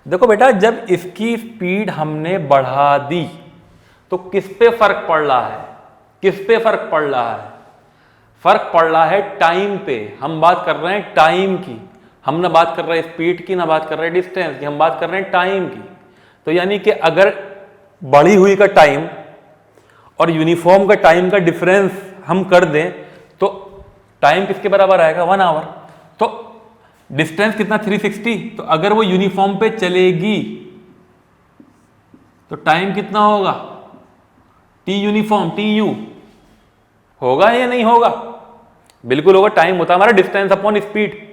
देखो बेटा, जब इसकी स्पीड हमने बढ़ा दी तो किस पे फर्क पड़ रहा है, किस पे फर्क पड़ रहा है? फर्क पड़ रहा है टाइम पे। हम बात कर रहे हैं टाइम की, हम ना बात कर रहे हैं स्पीड की, ना बात कर रहे हैं डिस्टेंस की, हम बात कर रहे हैं टाइम की। तो यानी कि अगर बढ़ी हुई का टाइम और यूनिफॉर्म का टाइम का डिफरेंस हम कर दें तो टाइम किसके बराबर आएगा? 1 आवर। तो डिस्टेंस कितना? 360। तो अगर वो यूनिफॉर्म पे चलेगी तो टाइम कितना होगा? टी यूनिफॉर्म, टी यू होगा या नहीं होगा? बिल्कुल होगा। टाइम होता है हमारा डिस्टेंस अपॉन स्पीड।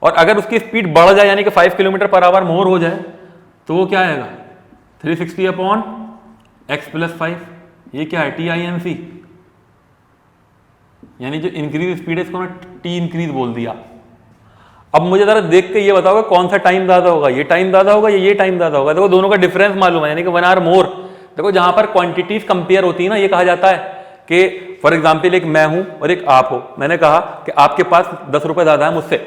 और अगर उसकी स्पीड बढ़ जाए यानी कि 5 किलोमीटर पर आवर मोर हो जाए तो वो क्या आएगा? 360 अपॉन x + 5। ये क्या है? TINC, यानी जो इंक्रीज स्पीड है इसको ना टी इंक्रीज बोल दिया। अब मुझे जरा देख के ये बताओगे कौन सा टाइम ज्यादा होगा? ये टाइम ज्यादा होगा या ये टाइम ज्यादा होगा? देखो दोनों का डिफरेंस मालूम है, यानी कि 1 आवर मोर। देखो जहां पर क्वांटिटीज कंपेयर होती है ना, ये कहा जाता है कि फॉर एग्जाम्पल एक मैं हूं और एक आप हो। मैंने कहा कि आपके पास 10 रुपए ज्यादा है मुझसे,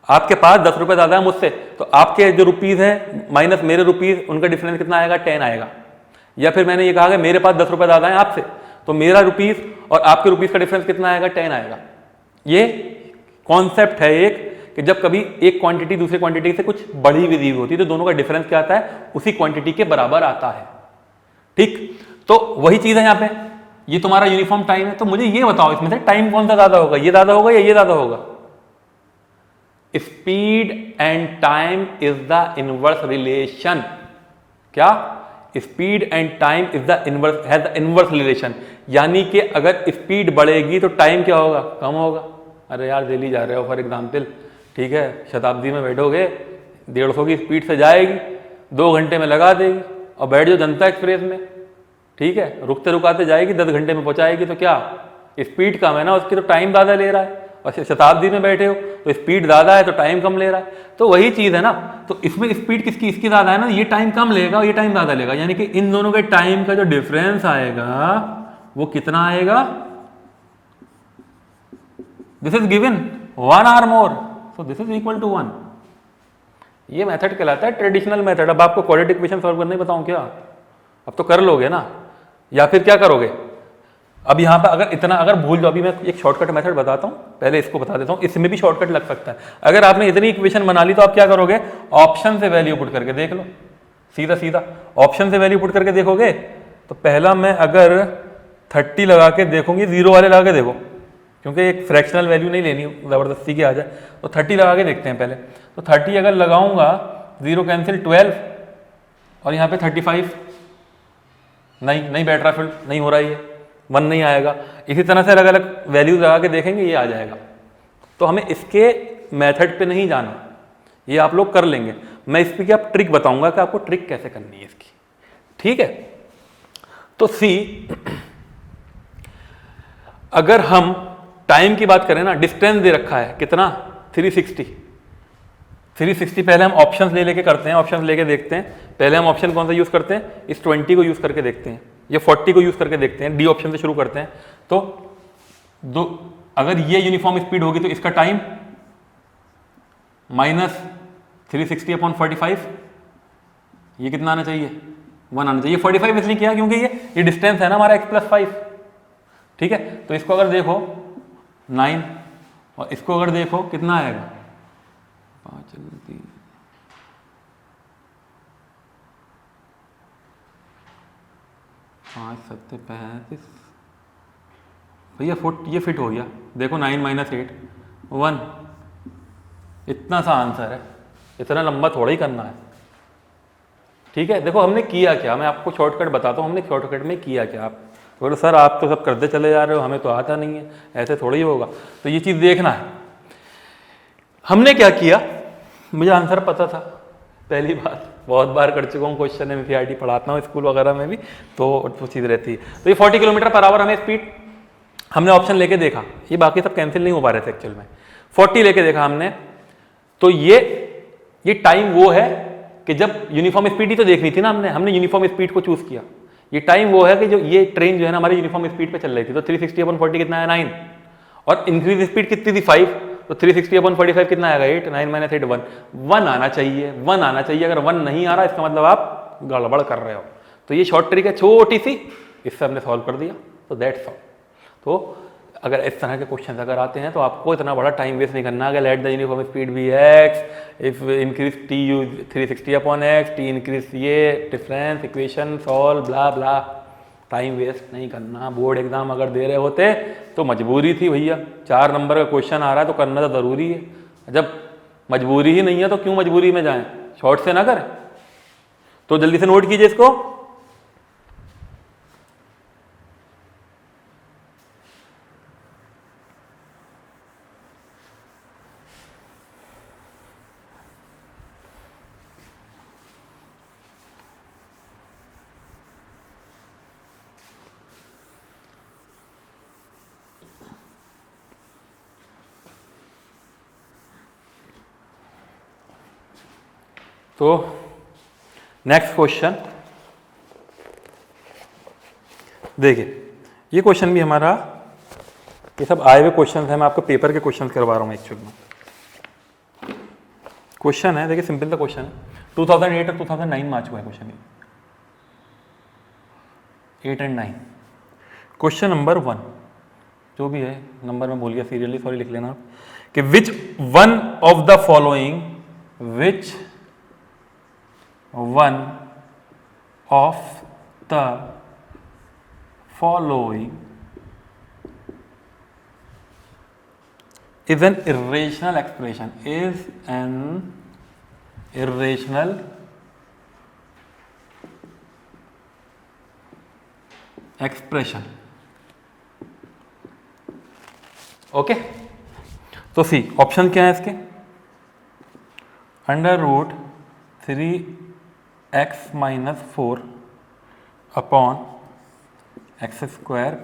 आपके पास 10 रुपए ज्यादा है मुझसे, तो आपके जो रुपीज हैं माइनस मेरे रुपीज, उनका डिफरेंस कितना आएगा? 10 आएगा। या फिर मैंने ये कहा कि मेरे पास 10 रुपए ज्यादा है आपसे, तो मेरा रुपीज और आपके रुपीज का डिफरेंस कितना आएगा? 10 आएगा। ये कॉन्सेप्ट है एक कि जब कभी एक क्वांटिटी दूसरी क्वांटिटी से कुछ बढ़ी हुई होती है तो दोनों का डिफरेंस क्या आता है? उसी क्वांटिटी के बराबर आता है। ठीक, तो वही चीज है यहाँ पे। ये तुम्हारा यूनिफॉर्म टाइम है, तो मुझे ये बताओ इसमें से टाइम कौन सा ज्यादा होगा? ये ज्यादा होगा या ये ज्यादा होगा? Speed and time is the inverse relation. क्या? Speed and time is the inverse, has the inverse relation. यानी कि अगर स्पीड बढ़ेगी तो टाइम क्या होगा? कम होगा। अरे यार दिल्ली जा रहे हो फॉर एग्जाम्पल, ठीक है, शताब्दी में बैठोगे, 150 की स्पीड से जाएगी, 2 घंटे में लगा देगी, और बैठ जाओ जनता एक्सप्रेस में, ठीक है, रुकते रुकाते जाएगी, 10 घंटे में पहुंचाएगी। तो क्या स्पीड कम है ना उसकी, तो टाइम ज़्यादा ले रहा है। और शताब्दी में बैठे हो तो स्पीड ज़्यादा है तो टाइम कम ले रहा है। तो वही चीज़ है ना। तो इसमें स्पीड किसकी? इसकी ज़्यादा है ना, ये टाइम कम लेगा और ये टाइम ज़्यादा लेगा। यानी कि इन दोनों के टाइम का जो डिफरेंस आएगा वो कितना आएगा? This is given 1 hour more, so this is equal to 1। ये मेथड कहलाता है ट्रेडिशनल मेथड। अब आपको क्वाड्रेटिक इक्वेशन सॉल्व करने बताऊं क्या? अब तो कर लोगे ना, या फिर क्या करोगे? अब यहाँ पे अगर भूल जाओ, अभी मैं एक शॉर्टकट मेथड बताता हूँ, पहले इसको बता देता हूँ, इसमें भी शॉर्टकट लग सकता है। अगर आपने इतनी इक्वेशन बना ली तो आप क्या करोगे? ऑप्शन से वैल्यू पुट करके देख लो, सीधा सीधा ऑप्शन से वैल्यू पुट करके देखोगे। तो पहला मैं अगर 30 लगा के देखूंगी, 0 वाले लगा के देखो, क्योंकि एक फ्रैक्शनल वैल्यू नहीं लेनी जबरदस्ती की आ जाए। तो 30 लगा के देखते हैं पहले। तो 30 अगर लगाऊंगा, 0 कैंसिल 12, और यहाँ पे 35 नहीं बैठ रहा, फिर नहीं हो रहा, ये 1 नहीं आएगा। इसी तरह से अलग अलग वैल्यूज लगा के देखेंगे, ये आ जाएगा। तो हमें इसके मेथड पे नहीं जाना, ये आप लोग कर लेंगे। मैं इस पर क्या ट्रिक बताऊंगा कि आपको ट्रिक कैसे करनी है इसकी, ठीक है। तो सी, अगर हम टाइम की बात करें ना, डिस्टेंस दे रखा है कितना? 360। पहले हम ऑप्शंस लेके करते हैं, ऑप्शंस लेके देखते हैं। पहले हम ऑप्शन कौन सा यूज करते हैं? इस 20 को यूज करके देखते हैं, ये 40 को यूज करके देखते हैं। डी ऑप्शन से शुरू करते हैं। तो अगर ये यूनिफॉर्म स्पीड होगी तो इसका टाइम माइनस 360 अपॉन 45, ये कितना आना चाहिए? 1 आना चाहिए। 45 इसलिए किया क्योंकि ये डिस्टेंस है ना हमारा x + 5, ठीक है। तो इसको अगर देखो 9, और इसको अगर देखो कितना आएगा? 5 7 35 भैया, ये फिट हो गया। देखो 9 - 8 1, इतना सा आंसर है। इतना लंबा थोड़ा ही करना है, ठीक है। देखो हमने किया क्या, मैं आपको शॉर्टकट बताता हूँ हमने शॉर्टकट में किया क्या। आप बोलो सर आप तो सब करते चले जा रहे हो, हमें तो आता नहीं है, ऐसे थोड़ा ही होगा। तो ये चीज़ देखना है हमने क्या किया। मुझे आंसर पता था, पहली बात, बहुत बार कर चुका हूँ क्वेश्चन, एमसीईआरटी पढ़ाता हूँ स्कूल वगैरह में भी, तो वो चीज़ रहती है। तो ये 40 किलोमीटर पर आवर हमें स्पीड, हमने ऑप्शन लेके देखा, ये बाकी सब कैंसिल नहीं हो पा रहे थे एक्चुअल में। 40 लेके देखा हमने, तो ये टाइम वो है कि जब यूनिफॉर्म स्पीड ही तो देखनी थी ना, हमने यूनिफॉर्म स्पीड को चूज किया। ये टाइम वो है कि जो ये ट्रेन जो है ना हमारी यूनिफॉर्म स्पीड पे चल रही थी, तो 360/40 कितना है 9, और इंक्रीज स्पीड कितनी थी 5, तो 360/45 कितना आएगा 8, 9 - 8 1, 1 आना चाहिए, 1 आना चाहिए। अगर 1 नहीं आ रहा इसका मतलब आप गड़बड़ कर रहे हो। तो ये शॉर्ट ट्रिक है छोटी सी, इससे हमने सॉल्व कर दिया। तो दैट्स ऑल। तो अगर इस तरह के क्वेश्चन अगर आते हैं तो आपको इतना बड़ा टाइम वेस्ट नहीं करना है। Let the uniform speed be x, if increase t u 360/x, t increase ये difference equation solve blah blah. Time waste नहीं करना। बोर्ड एग्जाम अगर दे रहे होते तो मजबूरी थी भैया, 4 नंबर का क्वेश्चन आ रहा है तो करना तो जरूरी है। जब मजबूरी ही नहीं है तो क्यों मजबूरी में जाएं, शॉर्ट से ना करें। तो जल्दी से नोट कीजिए इसको। तो नेक्स्ट क्वेश्चन देखिए, ये क्वेश्चन भी हमारा, ये सब आए हुए क्वेश्चन है, मैं आपको पेपर के क्वेश्चन करवा रहा हूँ एक्चुअल में। क्वेश्चन है, देखिए सिंपल सा क्वेश्चन है, 2008 और 2009 में आ चुका है क्वेश्चन, 8 और 9। क्वेश्चन नंबर 1 जो भी है, नंबर में भूल गया सीरियली, सॉरी लिख लेना कि which one of the following, which one of the following is an irrational expression, is an irrational expression। Okay, तो सी ऑप्शन क्या है इसके, √3x - 4/x²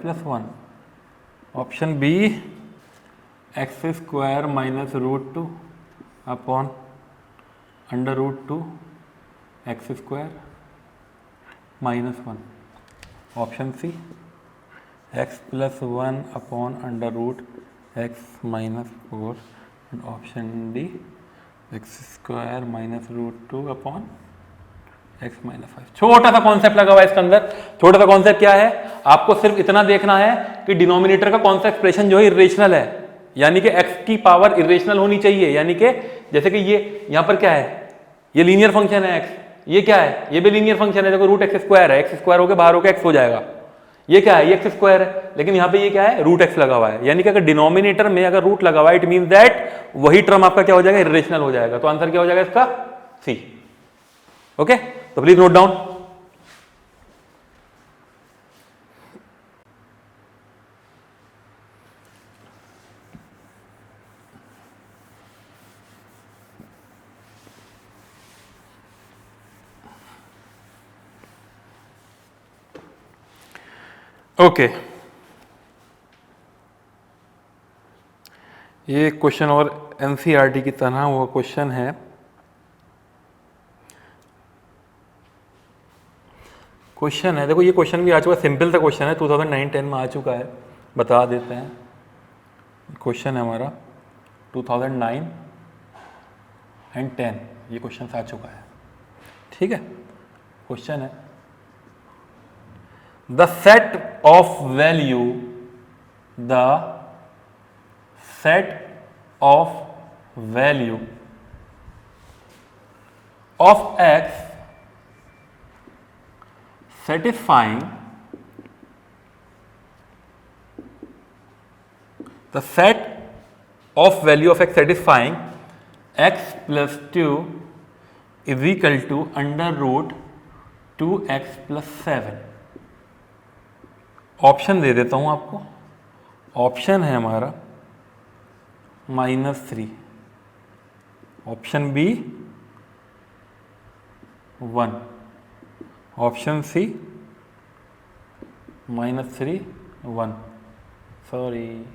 + 1। Option B x² - √2/√2x²। -1। Option c x + 1/√x - 4। Option D x² - √2/x - 5। छोटा सा concept लगा हुआ है इसके अंदर। छोटा सा कॉन्सेप्ट क्या है, आपको सिर्फ इतना देखना है कि डिनोमिनेटर का कौन सा एक्सप्रेशन जो है इरेशनल है, यानी कि x की पावर इरेशनल होनी चाहिए। यानी कि जैसे कि ये यहां पर क्या है, ये लीनियर फंक्शन है x, ये क्या है, ये भी लीनियर फंक्शन है, देखो √x² है, x² होकर बाहर होकर x हो जाएगा। ये क्या है, ये x² है, लेकिन यहां पे ये क्या है, √x लगा हुआ है। यानी कि अगर डिनोमिनेटर में अगर रूट लगा हुआ है, इट मीन दैट वही टर्म आपका क्या हो जाएगा, इरेशनल हो जाएगा। तो आंसर क्या हो जाएगा इसका, सी। ओके, तो प्लीज नोट डाउन। ओके, ये क्वेश्चन और एनसीईआरटी की तरह वो क्वेश्चन है। क्वेश्चन है, देखो ये क्वेश्चन भी आ चुका है, सिंपल सा क्वेश्चन है, 2009-10 में आ चुका है, बता देते हैं। क्वेश्चन है हमारा 2009 और 10, ये क्वेश्चन आ चुका है, ठीक है। क्वेश्चन है the set of value, the set of value of x satisfying the set of value of x satisfying x + 2 is equal to √2x + 7। Option दे देता हूं आपको। ऑप्शन है हमारा -3, option b 1, option c -3 1, sorry,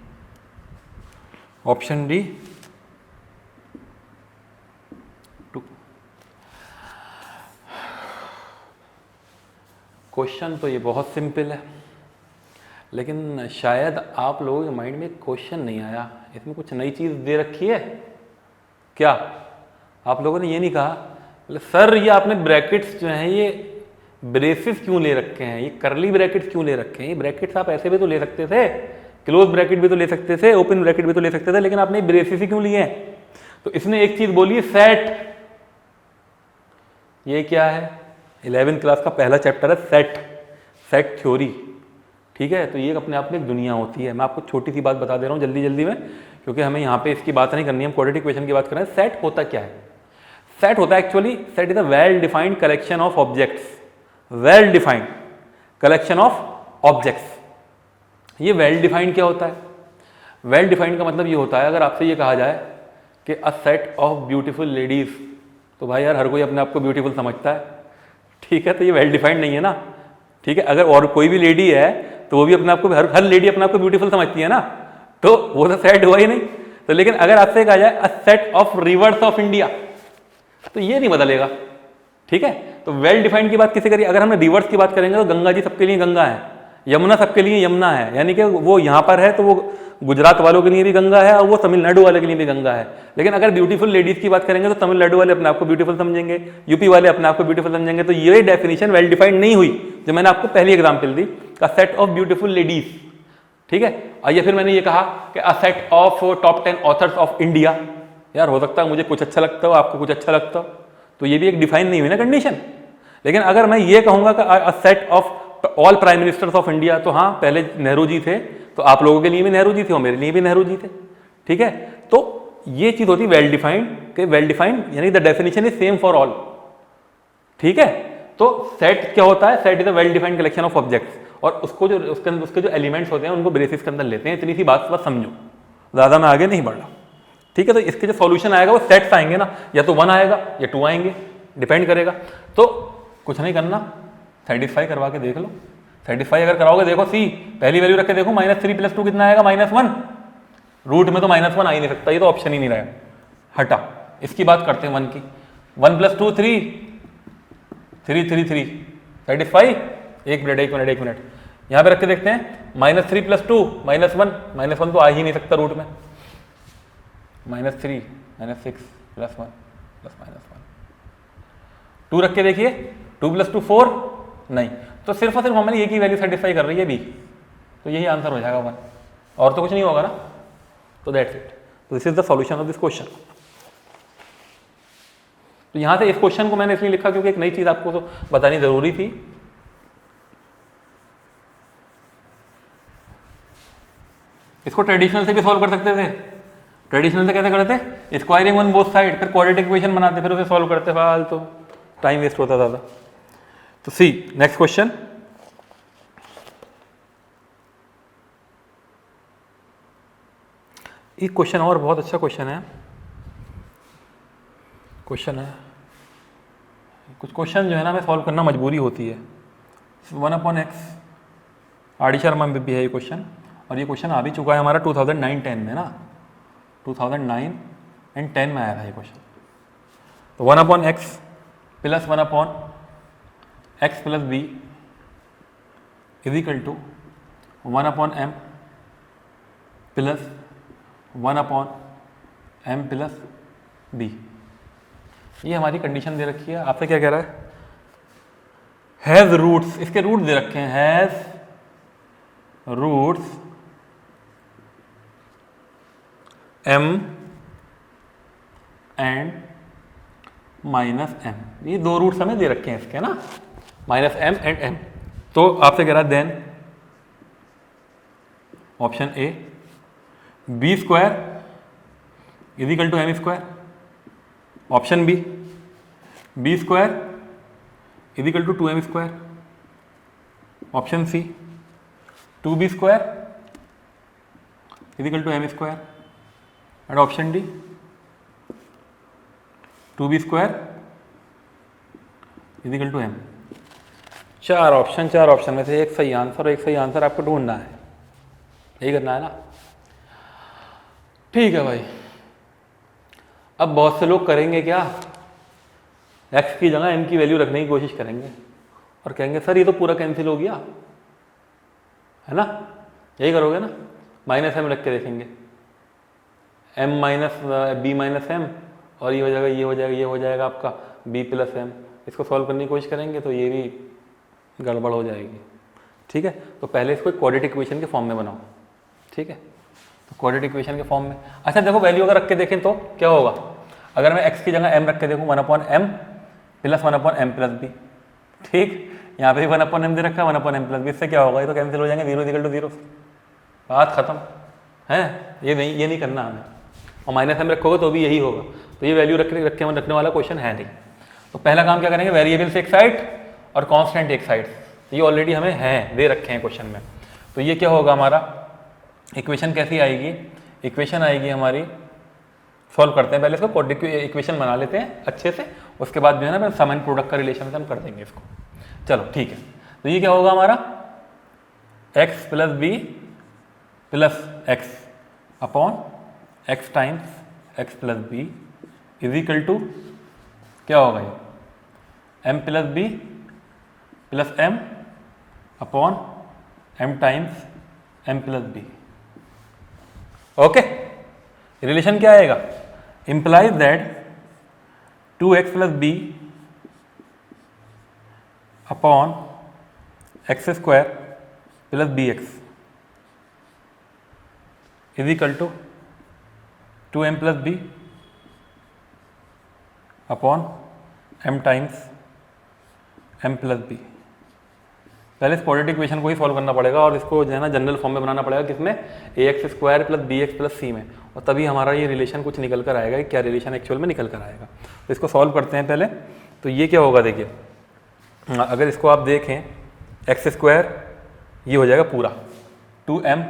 option d 2। Question तो ये बहुत simple है, लेकिन शायद आप लोगों के माइंड में क्वेश्चन नहीं आया, इसमें कुछ नई चीज़ दे रखी है क्या? आप लोगों ने ये नहीं कहा बोले सर ये आपने ब्रैकेट्स जो हैं ये ब्रेसेस क्यों ले रखे हैं, ये करली ब्रैकेट्स क्यों ले रखे हैं? ये ब्रैकेट्स आप ऐसे भी तो ले सकते थे, क्लोज ब्रैकेट भी तो ले सकते थे, ओपन ब्रैकेट भी तो ले सकते थे, लेकिन आपने ब्रेसेस ही क्यों लिए हैं? तो इसने एक चीज बोली है सेट। ये क्या है? 11वीं क्लास का पहला चैप्टर है सेट, सेट थ्योरी। ठीक है, तो ये अपने आप में एक दुनिया होती है। मैं आपको छोटी सी बात बता दे रहा हूँ जल्दी जल्दी में, क्योंकि हमें यहाँ पे इसकी बात नहीं करनी है, हम क्वाड्रेटिक इक्वेशन की बात कर रहे हैं। सेट होता क्या है? सेट होता है actually, set is a well defined collection of objects, well defined collection of objects. ये वेल डिफाइंड क्या होता है? वेल डिफाइंड का मतलब ये होता है, अगर आपसे ये कहा जाए कि a set of beautiful ladies, तो भाई यार हर कोई अपने आप को ब्यूटीफुल समझता है, ठीक है, तो ये वेल डिफाइंड नहीं है ना। ठीक है, अगर और कोई भी लेडी है तो वो भी अपने आप को, हर लेडी अपने आप को ब्यूटीफुल समझती है ना, तो वो तो सेट हुआ ही नहीं। तो लेकिन अगर आपसे कहा जाए a set of reverse of India, तो ये नहीं बदलेगा। ठीक है, तो वेल डिफाइंड की बात किसे करिए? अगर हम रिवर्स की बात करेंगे तो गंगा जी सबके लिए गंगा है, यमुना सबके लिए यमुना है, यानी कि वो यहाँ पर है तो वो गुजरात वालों के लिए भी गंगा है और वो तमिलनाडु वाले के लिए भी गंगा है। लेकिन अगर ब्यूटीफुल लेडीज की बात करेंगे तो तमिलनाडु वाले अपने आप को ब्यूटीफुल समझेंगे, यूपी वाले अपने आप को ब्यूटीफुल समझेंगे। तो ये डेफिनेशन वेल डिफाइंड नहीं हुई, जो मैंने आपको पहली एग्जाम्पल दी का सेट ऑफ ब्यूटीफुल लेडीज। ठीक है, और ये फिर मैंने ये कहा कि a set of top 10 authors of India. यार हो सकता है मुझे कुछ अच्छा लगता हो, आपको कुछ अच्छा लगता हो, तो ये भी एक डिफाइन नहीं हुई ना कंडीशन। लेकिन अगर मैं ये कहूंगा कि a set of all prime ministers of India, तो हाँ पहले नेहरू जी थे, तो आप लोगों के लिए भी नेहरू जी थे और मेरे लिए भी नेहरू जी थे। ठीक है, तो ये चीज होती वेल डिफाइंड, कि वेल डिफाइंड यानी the definition is same for all. ठीक है, तो सेट क्या होता है? Set is a well defined collection of objects, और उसको जो उसके जो एलिमेंट्स होते हैं उनको ब्रेसिस के अंदर लेते हैं। इतनी सी बात बस समझो, ज्यादा मैं आगे नहीं बढ़ रहा। ठीक है, तो इसके जो सॉल्यूशन आएगा वो सेट्स आएंगे ना, या तो 1 आएगा या 2 आएंगे, डिपेंड करेगा। तो कुछ नहीं करना, सेटिस्फाई करवा के देख लो। सेटिस्फाई अगर कराओगे, देखो सी पहली वैल्यू रख के देखो, -3 + 2 कितना आएगा? -1। रूट में तो -1 आ ही नहीं सकता, ये तो ऑप्शन ही नहीं रहेगा, हटा। इसकी बात करते हैं 1 की। 1 + 2 3, 3 3 सेटिस्फाई। एक मिनट यहाँ पे रख के देखते हैं। -3 + 2 -1, -1 तो आ ही नहीं सकता रूट में। -3 -6 +1 +-1। 2 रख के देखिए, 2 + 2 4, नहीं, तो सिर्फ और सिर्फ हमारी एक ही वैल्यू सेटिस्फाई कर रही है बी, तो यही आंसर हो जाएगा 1, और तो कुछ नहीं होगा ना। तो दैट्स इट, तो this is the solution of this question. तो यहां से इस क्वेश्चन को मैंने इसलिए लिखा क्योंकि एक नई चीज आपको तो बतानी जरूरी थी। इसको ट्रेडिशनल से भी सॉल्व कर सकते थे। ट्रेडिशनल से कैसे करते? स्क्वायरिंग ऑन बोथ साइड, फिर क्वाड्रेटिक इक्वेशन बनाते, फिर उसे सॉल्व करते, फालतू टाइम वेस्ट होता ज़्यादा। तो सी नेक्स्ट क्वेश्चन, एक क्वेश्चन और बहुत अच्छा क्वेश्चन है। कुछ क्वेश्चन जो है ना हमें सॉल्व करना मजबूरी होती है। 1/x आर डी शर्मा में भी है ये क्वेश्चन, और ये क्वेश्चन आ भी चुका है हमारा 2009-10 में ना, 2009 एंड 10 में आया था ये क्वेश्चन। तो 1/x + 1/x + b is equal to 1/m + 1/m + b। ये हमारी कंडीशन दे रखी है। आपसे क्या कह रहा है? हैज रूट्स, इसके रूट दे रखे हैं, has roots m and -m। ये 2 रूट्स हमें दे रखे हैं इसके ना, -m एंड m। तो आपसे कह रहा है देन option a b² is equal to m², option b b² is equal to 2m², option c 2b² is equal to m², and option d 2b² is equal to m। 4 option में से एक सही आंसर, और एक सही answer आपको ढूंढना है, यही करना है ना। ठीक है भाई, अब बहुत से लोग करेंगे क्या, x की जगह m की वैल्यू रखने की कोशिश करेंगे, और कहेंगे सर ये तो पूरा कैंसिल हो गया, है ना, यही करोगे ना, माइनस एम रख के देखेंगे, m minus b minus m, और ये हो जाएगा, ये हो जाएगा, ये हो जाएगा आपका बी प्लस एम। इसको सॉल्व करने की कोशिश करेंगे तो ये भी गड़बड़ हो जाएगी। ठीक है, तो पहले इसको क्वाड्रेटिक इक्वेशन के फॉर्म में बनाओ। ठीक है, तो क्वाड्रेटिक इक्वेशन के फॉर्म में, अच्छा देखो वैल्यू अगर रख के देखें तो क्या होगा, अगर मैं x की जगह m रख के देखूँ 1/m plus 1/m plus b. ठीक, यहाँ पे 1/m दे रखा है, 1/m प्लस बी, इससे क्या होगा, ये तो कैंसिल हो जाएंगे, 0 = 0, बात खत्म है। ये नहीं करना हमें, और माइनस एम रखोगे तो भी यही होगा। तो ये वैल्यू रखने वाला क्वेश्चन है नहीं। तो पहला काम क्या करेंगे, वेरिएबल्स एक साइड और कांस्टेंट एक साइड। तो ये ऑलरेडी हमें है, दे रखे हैं क्वेश्चन में। तो ये क्या होगा हमारा, इक्वेशन कैसी आएगी, इक्वेशन आएगी हमारी, सॉल्व करते हैं पहले इसको, क्वाड्रेटिक इक्वेशन बना लेते हैं अच्छे से, उसके बाद जो है ना सम एंड प्रोडक्ट का रिलेशन से हम कर देंगे इसको। चलो ठीक है, तो ये क्या होगा हमारा, x plus b plus x upon x times x plus b is equal to क्या होगा ये, m plus b plus m upon m times m plus b. Okay, relation क्या आएगा, implies that 2x plus b upon x square plus b x is equal to 2m plus b upon m times m plus b. पहले इस quadratic equation को ही solve करना पड़ेगा और इसको जो है ना जनरल फॉर्म में बनाना पड़ेगा, किसमें, ax² plus bx plus c में, और तभी हमारा ये रिलेशन कुछ निकल कर आएगा कि क्या रिलेशन एक्चुअल में निकल कर आएगा। तो इसको सॉल्व करते हैं पहले। तो ये क्या होगा, देखिए अगर इसको आप देखें, x² ये हो जाएगा पूरा 2m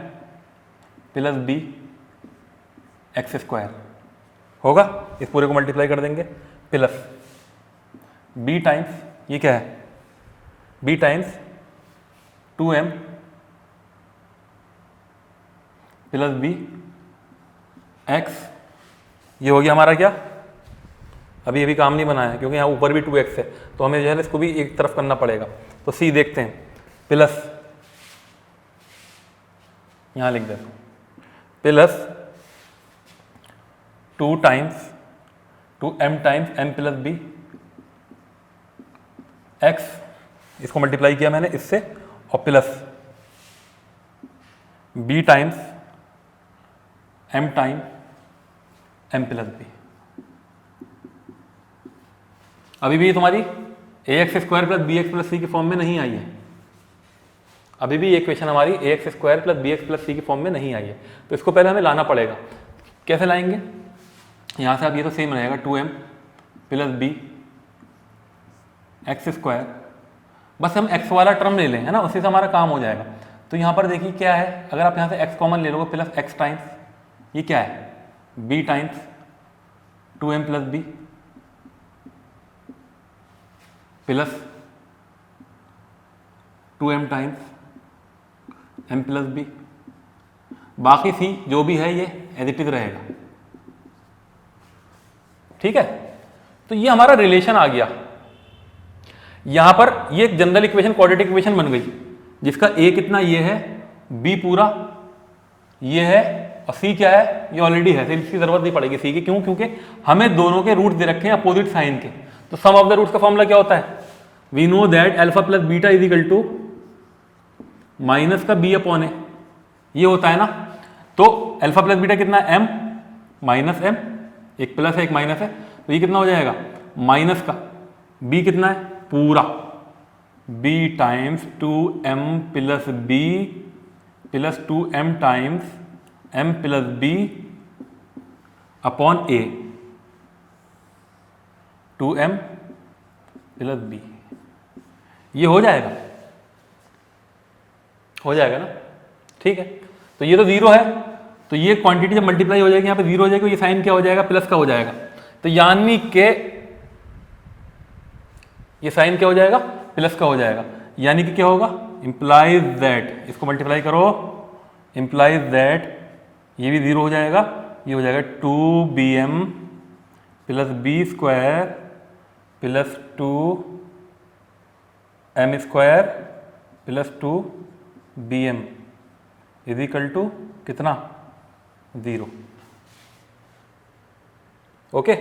प्लस b x² होगा, इस पूरे को मल्टीप्लाई कर देंगे, प्लस b टाइम्स ये क्या है, b times 2m plus b x, ये हो गया हमारा क्या, अभी काम नहीं बना है क्योंकि यहाँ ऊपर भी 2x है, तो हमें जो है इसको भी एक तरफ करना पड़ेगा। तो c देखते हैं, प्लस यहाँ लिख देते हैं, plus 2m times m plus b x, इसको मल्टीप्लाई किया मैंने इससे, और plus b times m time m plus b। अभी भी तुम्हारी ax² plus bx plus c की फॉर्म में नहीं आई है, अभी भी ये इक्वेशन हमारी ax² plus bx plus c की फॉर्म में नहीं आई है। तो इसको पहले हमें लाना पड़ेगा, कैसे लाएंगे, यहाँ से आप ये तो सेम रहेगा 2m प्लस b x², बस हम x वाला टर्म ले लें, है ना, उसी से हमारा काम हो जाएगा। तो यहाँ पर देखिए क्या है, अगर आप यहाँ से x कॉमन ले लोगे, प्लस x टाइम्स ये क्या है, b times 2m plus b plus 2m times m plus b, बाकी c जो भी है ये एज इट इज रहेगा। ठीक है, तो ये हमारा रिलेशन आ गया। यहां पर ये एक जनरल इक्वेशन, क्वाड्रेटिक इक्वेशन बन गई, जिसका a कितना ये है, b पूरा ये है, और c क्या है, ये ऑलरेडी है, इसकी जरूरत नहीं पड़ेगी c की, क्यों, क्योंकि हमें दोनों के रूट दे रखे हैं अपोजिट साइन के। तो सम ऑफ द रूट्स का फॉर्मूला क्या होता है, we know that alpha plus beta is equal to minus का b अपॉन ए, ये होता है ना। तो अल्फा प्लस बीटा कितना है, m माइनस m, एक प्लस है एक माइनस है, तो ये कितना हो जाएगा, माइनस का b कितना है पूरा, b times 2m plus b plus 2m times m plus b upon a, 2m plus b, ये हो जाएगा ना। ठीक है, तो ये तो जीरो है, तो ये क्वांटिटी जब मल्टीप्लाई हो जाएगी यहाँ पे जीरो हो जाएगी, ये साइन क्या हो जाएगा, प्लस का हो जाएगा। तो यानी कि ये साइन क्या हो जाएगा, प्लस का हो जाएगा, यानी कि क्या होगा, इंप्लाइज दैट, इसको मल्टीप्लाई करो, इंप्लाइज दैट ये भी जीरो हो जाएगा, ये हो जाएगा 2bm plus b² plus 2 m square plus 2bm is equal to कितना 0। ओके,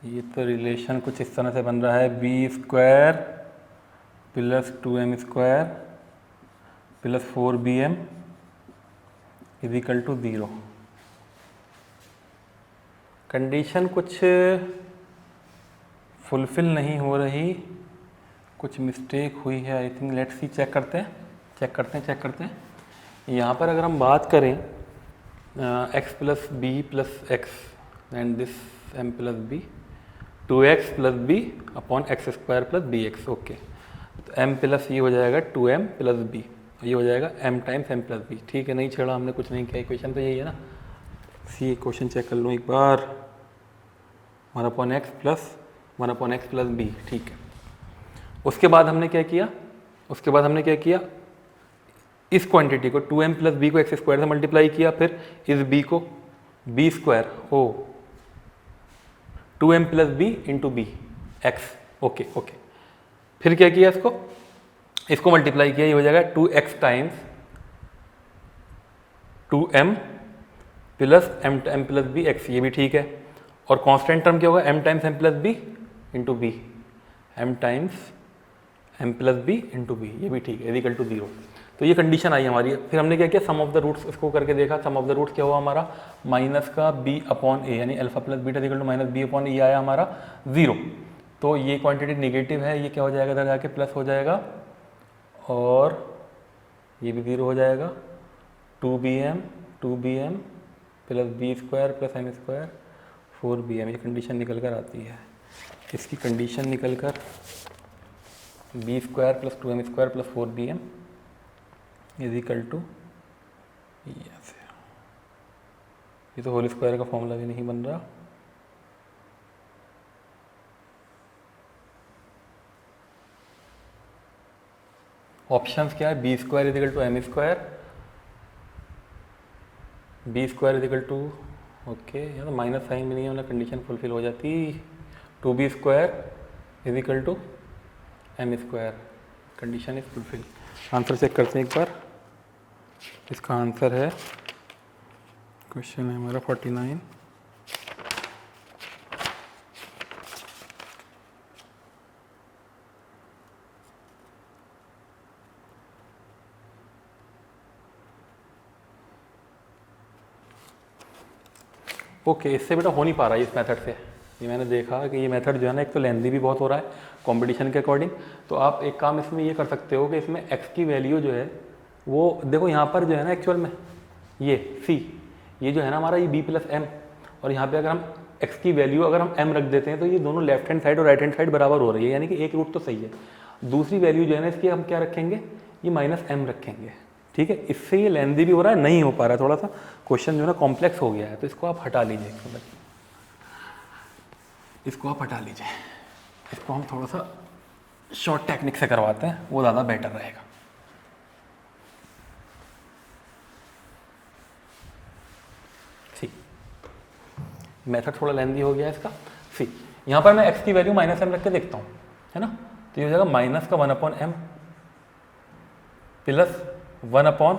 ये तो रिलेशन कुछ इस तरह से बन रहा है, B square plus 2m square plus 4bm is equal to 0। Condition कुछ फुलफिल नहीं हो रही, कुछ मिस्टेक हुई है I think. Let's see, check करते हैं। यहाँ पर अगर हम बात करें x plus b plus x and this m plus b, 2x plus b upon x square plus b x. Okay, तो m प्लस ये हो जाएगा 2m प्लस बी, ये हो जाएगा m times m plus b. ठीक है, नहीं छेड़ा हमने, कुछ नहीं किया, इक्वेशन तो यही है ना। सी इक्वेशन चेक कर लूँ एक बार, 1 upon x plus 1 upon x plus b. ठीक है, उसके बाद हमने क्या किया, इस क्वांटिटी को 2m प्लस बी को एक्स स्क्वायर से मल्टीप्लाई किया, फिर इस b को बी स्क्वायर हो 2m plus b into b x. Okay, फिर क्या किया, इसको मल्टीप्लाई किया, ये हो जाएगा 2x times 2m plus m plus b x, ये भी ठीक है। और कांस्टेंट टर्म क्या होगा, m times m plus b into b, m times m plus b into b, ये भी ठीक है, इक्वल टू 0। तो ये कंडीशन आई हमारी। फिर हमने क्या किया, सम ऑफ द रूट्स इसको करके देखा। सम ऑफ द रूट्स क्या हुआ हमारा, माइनस का b अपॉन ए, यानी alpha plus beta equal to minus b upon a आया हमारा 0। तो ये क्वांटिटी नेगेटिव है, ये क्या हो जाएगा, इधर जाके प्लस हो जाएगा, और ये भी 0 हो जाएगा। 2bm plus b square plus m square 4bm, ये कंडीशन निकल कर आती है। इसकी कंडीशन निकल कर b square plus 2m square plus 4bm is equal to, ये तो होल स्क्वायर का फॉर्मूला भी नहीं बन रहा। ऑप्शंस क्या है, B square is equal to M square, b square is equal to, okay, यहाँ तो माइनस साइन भी नहीं है, मतलब कंडीशन फुलफिल हो जाती। 2b square is equal to M square, condition is fulfil. Answer check करते हैं एक बार। इसका आंसर है, क्वेश्चन है हमारा 49। ओके, इससे बेटा हो नहीं पा रहा है इस मेथड से। ये मैंने देखा कि ये मेथड जो है ना, एक तो लेंथी भी बहुत हो रहा है कंपटीशन के अकॉर्डिंग। तो आप एक काम इसमें ये कर सकते हो कि इसमें x की वैल्यू जो है वो देखो, यहाँ पर जो है ना एक्चुअल में ये c, ये जो है ना हमारा, ये b प्लस m, और यहाँ पे अगर हम x की वैल्यू अगर हम m रख देते हैं तो ये दोनों लेफ्ट हैंड साइड और राइट हैंड साइड बराबर हो रही है, यानी कि एक रूट तो सही है। दूसरी वैल्यू जो है ना इसकी हम क्या रखेंगे, ये माइनस m रखेंगे। ठीक है, इससे ये लेंथी भी हो रहा है, नहीं हो पा रहा है, थोड़ा सा क्वेश्चन जो है ना कॉम्प्लेक्स हो गया है। तो इसको आप हटा लीजिए, इसको आप हटा लीजिए, इसको हम थोड़ा सा शॉर्ट टेक्निक से करवाते हैं, वो ज़्यादा बेटर रहेगा। ठीक, मेथड थोड़ा लेंथी हो गया इसका। सी, यहाँ पर मैं x की वैल्यू माइनस m रख के देखता हूँ, है ना। तो ये हो जाएगा माइनस का 1 अपॉन m प्लस 1 अपॉन,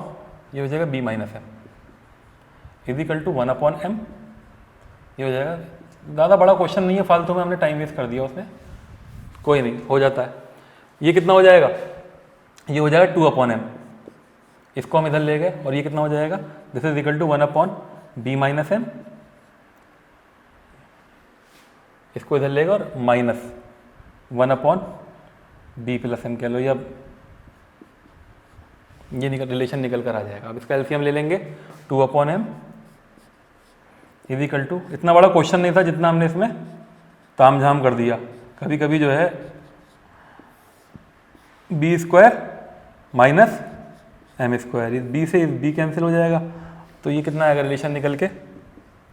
ये हो जाएगा b minus m is equal to 1 upon m, ये हो जाएगा। ज़्यादा बड़ा क्वेश्चन नहीं है, फालतू में हमने टाइम वेस्ट कर दिया उसमें, कोई नहीं, हो जाता है। ये कितना हो जाएगा, ये हो जाएगा 2 अपॉन m, इसको हम इधर ले गए, और ये कितना हो जाएगा, this is equal to 1 upon b minus m, इसको इधर लेगा, और minus 1 upon b plus m कह लो, या ये रिलेशन निकल कर आ जाएगा। अब इसका एलसीएम ले लेंगे, 2 upon m is equal to, इतना बड़ा क्वेश्चन नहीं था जितना हमने इसमें ताम झाम कर दिया। कभी कभी जो है B square minus M square, इस बी से इस बी कैंसिल हो जाएगा, तो ये कितना आएगा रिलेशन निकल के,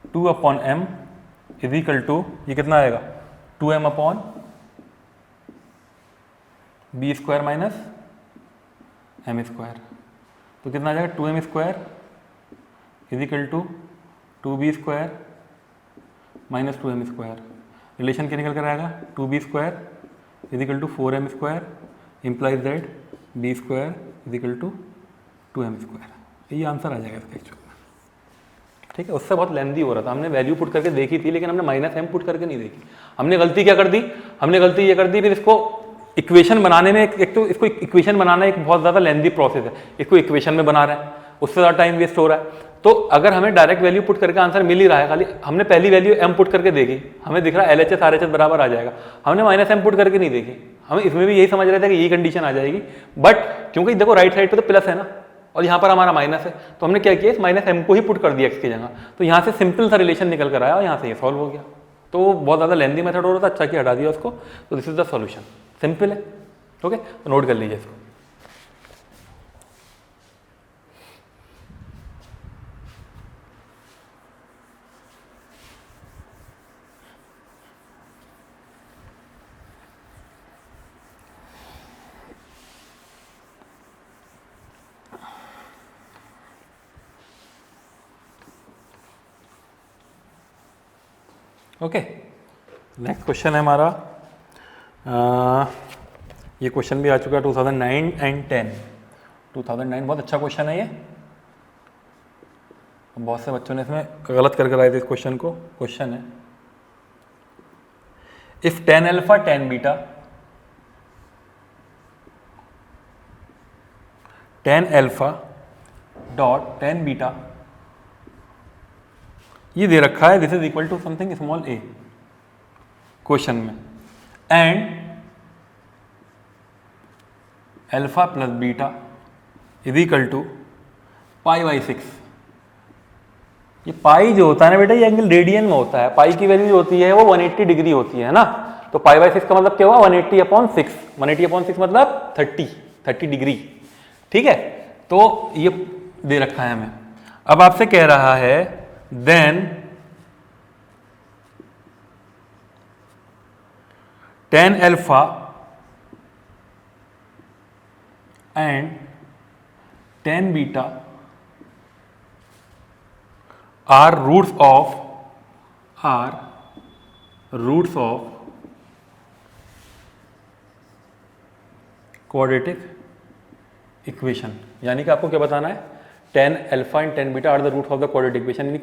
2 upon m is equal to, ये कितना आएगा 2m upon B square minus M square. तो कितना आ जाएगा 2m square is equal to 2b square minus 2m square. Relation क्या निकल कर आएगा, 2b square is equal to 4m square implies that B square is equal to 2m²। ये answer आ जाएगा इसका एक्चुअल में। ठीक है, उससे बहुत लेंदी हो रहा था, हमने वैल्यू पुट करके देखी थी लेकिन हमने -m पुट करके नहीं देखी। हमने गलती क्या कर दी, हमने गलती ये कर दी फिर इसको इक्वेशन बनाने में, एक तो इसको इक्वेशन बनाना एक बहुत ज़्यादा लेंदी प्रोसेस है, इसको इक्वेशन में बना रहे हैं, उससे ज़्यादा टाइम वेस्ट हो रहा है। तो अगर हमें डायरेक्ट वैल्यू पुट करके आंसर मिल ही रहा है, खाली हमने पहली वैल्यू m पुट करके देखी, हमें दिख रहा है LHS RHS बराबर आ जाएगा, हमने -m पुट करके नहीं देखी, हम इसमें भी यही समझ रहे थे कि यही कंडीशन आ जाएगी, बट क्योंकि देखो राइट साइड पे तो प्लस है ना और यहाँ पर हमारा माइनस है, तो हमने क्या किया, इस -m को ही पुट कर दिया x की जगह, तो यहाँ से सिंपल सा रिलेशन निकल कर आया और यहाँ से ये सॉल्व हो गया। तो बहुत ज़्यादा लेंदी मेथड हो रहा था, अच्छा कि हटा दिया उसको। तो this is the solution, simple है। ओके, तो नोट कर लीजिए इसको। ओके, नेक्स्ट क्वेश्चन है हमारा, ये क्वेश्चन भी आ चुका है 2009 एंड 10। 2009 बहुत अच्छा क्वेश्चन है ये, बहुत से बच्चों ने इसमें गलत करके आए थे इस क्वेश्चन को। क्वेश्चन है if tan alpha tan beta, tan alpha dot tan beta, ये दे रखा है, this is equal to something small a question में, and alpha plus beta is equal to π/6। ये पाई जो होता है ना बेटा, ये एंगल रेडियन में होता है, पाई की वैल्यू जो होती है वो 180 डिग्री होती है ना, तो π/6 का मतलब क्या हुआ, 180/6, 180/6 मतलब 30 डिग्री। ठीक है, तो ये दे रखा है हमें। अब आपसे कह रहा है then tan alpha and tan beta are roots of quadratic equation. यानी कि आपको क्या बताना है, tan alpha and tan beta are the roots of the quadratic equation, यानी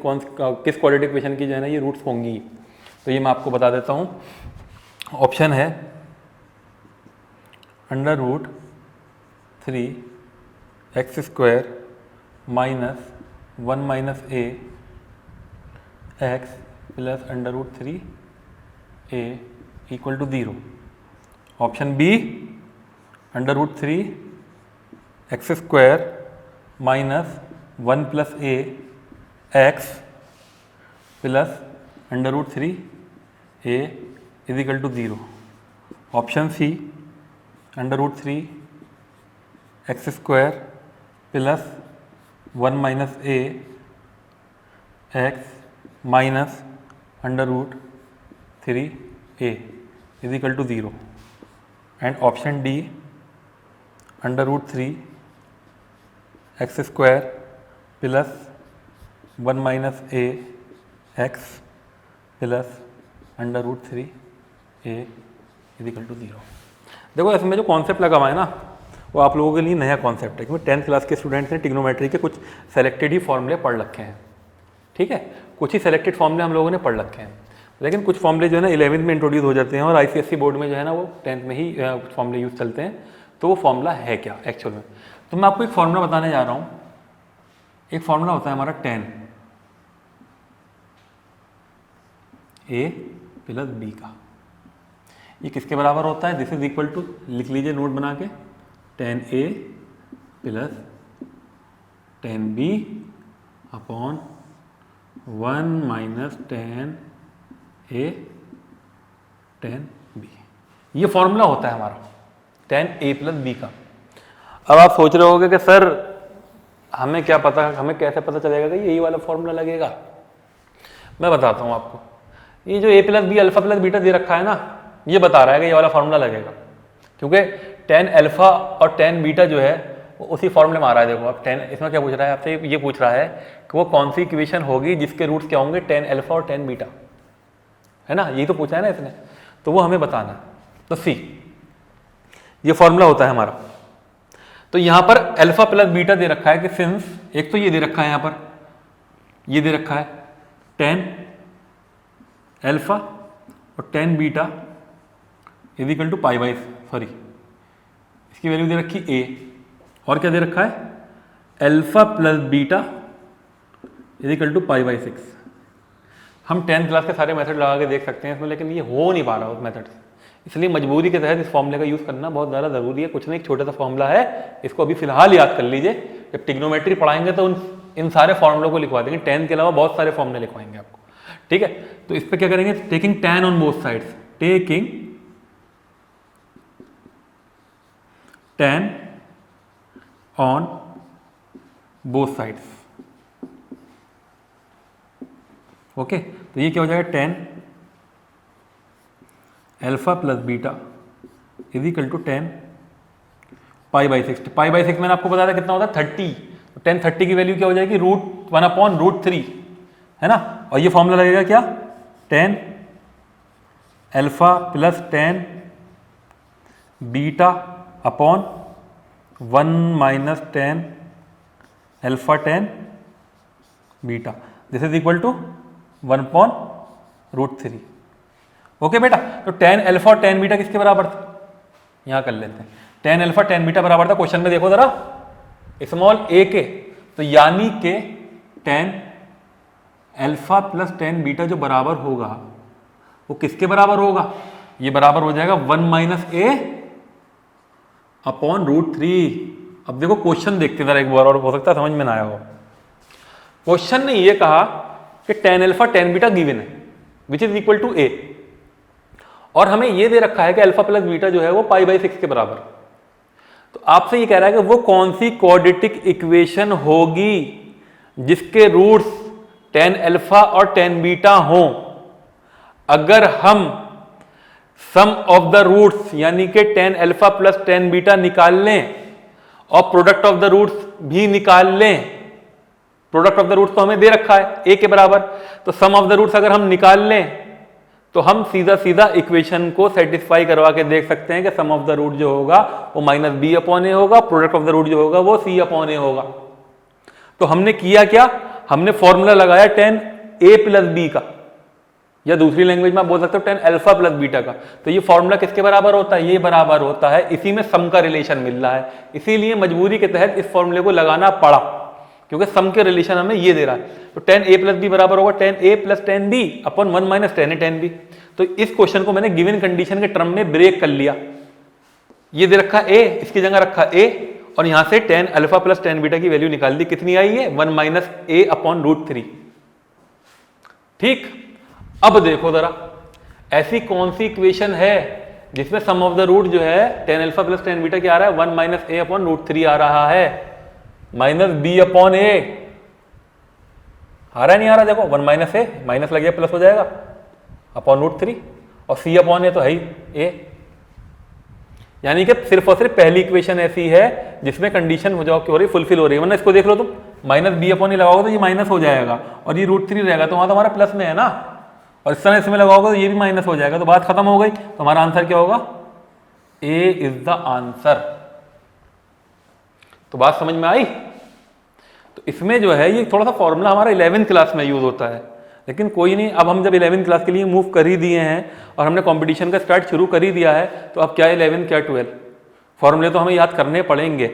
किस क्वाड्रेटिक इक्वेशन की जो है ना ये रूट्स होंगी। तो ये मैं आपको बता देता हूँ, ऑप्शन है √3x² -1 - a x plus √3a equal to 0। Option B √3x² -1 + a x plus √3a is equal to 0। Option C √3x² plus 1 - a x minus √3a is equal to 0। And option D √3x² plus 1 - a x plus √3a is equal to 0। देखो इसमें जो concept लगा हुआ है ना, वो आप लोगों के लिए नया कॉन्सेप्ट है, क्योंकि 10th क्लास के स्टूडेंट्स ने ट्रिग्नोमेट्री के कुछ सेलेक्टेड ही फॉर्मूले पढ़ रखे हैं। ठीक है, कुछ ही सेलेक्टेड फॉर्मूले हम लोगों ने पढ़ रखे हैं, लेकिन कुछ फॉर्मूले जो है ना 11th में इंट्रोड्यूस हो जाते हैं और ICSE बोर्ड में जो है ना वो 10th में ही फॉर्मूले यूज चलते हैं। तो वो फॉर्मूला है क्या एक्चुअल में, तो मैं आपको एक फॉर्मूला बताने जा रहा हूँ। एक फॉर्मूला होता है हमारा tan a प्लस b का, ये किसके बराबर होता है, दिस इज इक्वल टू, लिख लीजिए नोट बना के, tan a plus tan b upon 1 minus tan a tan b। ये फॉर्मूला होता है हमारा tan a प्लस b का। अब आप सोच रहे होगे कि सर हमें क्या पता, हमें कैसे पता चलेगा कि यही वाला फॉर्मूला लगेगा। मैं बताता हूँ आपको, ये जो a plus b alpha plus beta दे रखा है ना, ये बता रहा है कि ये वाला फॉर्मूला लगेगा, क्योंकि tan अल्फा और tan बीटा जो है वो उसी फॉर्मूले में आ रहा है। देखो अब tan, इसमें क्या पूछ रहा है आपसे, ये पूछ रहा है कि वो कौन सी इक्वेशन होगी जिसके रूट्स क्या होंगे, tan अल्फा और tan बीटा, है ना, यही तो पूछा है ना इसने, तो वो हमें बताना है। तो सी, ये फॉर्मूला होता है हमारा। तो यहां पर अल्फा प्लस बीटा दे रखा है कि सिंस, एक तो ये दे रखा है, यहां पर ये दे रखा है टेन अल्फा और tan beta is equal to pi by, sorry इसकी वैल्यू दे रखी ए, और क्या दे रखा है alpha plus beta is equal to pi by 6। हम 10th क्लास के सारे मेथड लगा के देख सकते हैं इसमें, लेकिन ये हो नहीं पा रहा उस मेथड से, इसलिए मजबूरी के तहत इस फॉर्मूले का यूज़ करना बहुत ज़्यादा ज़रूरी है। कुछ नहीं, एक छोटा सा फॉर्मूला है, इसको अभी फिलहाल याद कर लीजिए, जब ट्रिग्नोमेट्री पढ़ाएंगे तो इन सारे फॉर्मूलों को लिखवा देंगे, 10 के अलावा बहुत सारे फॉर्मूले लिखवाएंगे आपको, ठीक है। तो इस पर क्या करेंगे, taking tan on both sides, taking tan on both sides, okay. तो ये क्या हो जाएगा, tan alpha plus beta is equal to 10 pi by 6। Pi by 6 मैंने आपको बताया था कितना होता है 30, तो 10 30 की वैल्यू क्या हो जाएगी √1/√3, है ना। और ये फॉर्मूला लगेगा क्या, 10 alpha plus 10 beta upon 1 - 10 alpha 10 beta, this is equal to 1/√3। Okay बेटा, तो tan अल्फा और tan बीटा किसके बराबर था, यहां कर लेते हैं। tan अल्फा tan बीटा बराबर था, क्वेश्चन में देखो जरा स्मॉल a के, तो यानी के tan alpha plus tan beta जो बराबर होगा वो किसके बराबर होगा, ये बराबर हो जाएगा 1 - a अपॉन √3। अब देखो क्वेश्चन देखते जरा एक बार, और हो सकता है समझ में ना आया हो। क्वेश्चन ने ये कहा कि tan alpha tan beta given है which is equal to a, और हमें ये दे रखा है कि अल्फा प्लस बीटा जो है वो पाई बाई 6 के बराबर। तो आपसे ये कह रहा है कि वो कौन सी क्वाड्रेटिक इक्वेशन होगी जिसके रूट्स tan अल्फा और tan बीटा हों। अगर हम सम ऑफ द रूट्स यानी कि tan alpha plus tan beta निकाल लें और प्रोडक्ट ऑफ द रूट्स भी निकाल लें, प्रोडक्ट ऑफ द रूट्स तो हमें दे रखा है a के बराबर, तो सम ऑफ द रूट्स अगर हम निकाल लें तो हम सीधा सीधा इक्वेशन को सेटिस्फाई करवा के देख सकते हैं कि सम ऑफ द रूट जो होगा वो -b/a होगा, प्रोडक्ट ऑफ द रूट जो होगा वो c/a होगा। तो हमने किया क्या, हमने फॉर्मूला लगाया tan a प्लस b का, या दूसरी लैंग्वेज में आप बोल सकते हो tan अल्फा प्लस बीटा का। तो ये फॉर्मूला किसके बराबर होता है, ये बराबर होता है, इसी में सम का रिलेशन मिल रहा है, इसीलिए मजबूरी के तहत इस फॉर्मूले को लगाना पड़ा, क्योंकि सम के रिलेशन हमें ये दे रहा है। तो tan a प्लस बी बराबर होगा tan a plus tan b upon 1 - tan a tan b। तो इस क्वेश्चन को मैंने गिवन कंडीशन के टर्म में ब्रेक कर लिया, ये दे रखा a, इसकी जगह रखा a, और यहां से tan alpha plus tan beta की वैल्यू निकाल दी, कितनी आई है 1 - a अपॉन √3। ठीक, अब देखो जरा ऐसी कौन सी इक्वेशन है जिसमें सम ऑफ द रूट जो है tan alpha plus tan beta क्या आ रहा है 1 - a अपॉन √3 आ रहा है, -b/a आ रहा है, नहीं आ रहा, देखो 1 - a माइनस लग गया प्लस हो जाएगा अपॉन √3, और c/a तो है ही a, यानी कि सिर्फ और सिर्फ पहली इक्वेशन ऐसी है जिसमें कंडीशन हो जाओ कि हो रही फुलफिल हो रही है। वरना इसको देख लो तुम, -b/a लगाओगे तो ये माइनस हो जाएगा और ये √3 रहेगा, तो वहां तो हमारा प्लस में है ना, और इस तरह इसमें लगाओगे तो ये भी माइनस हो जाएगा, तो बात खत्म हो गई। तो हमारा आंसर क्या होगा, a इज द आंसर। तो बात समझ में आई। तो इसमें जो है ये थोड़ा सा फॉर्मूला हमारा 11th क्लास में यूज होता है, लेकिन कोई नहीं, अब हम जब 11th क्लास के लिए मूव कर ही दिए हैं और हमने कंपटीशन का स्टार्ट शुरू कर ही दिया है, तो अब क्या 11 क्या 12 फॉर्मूले तो हमें याद करने पड़ेंगे।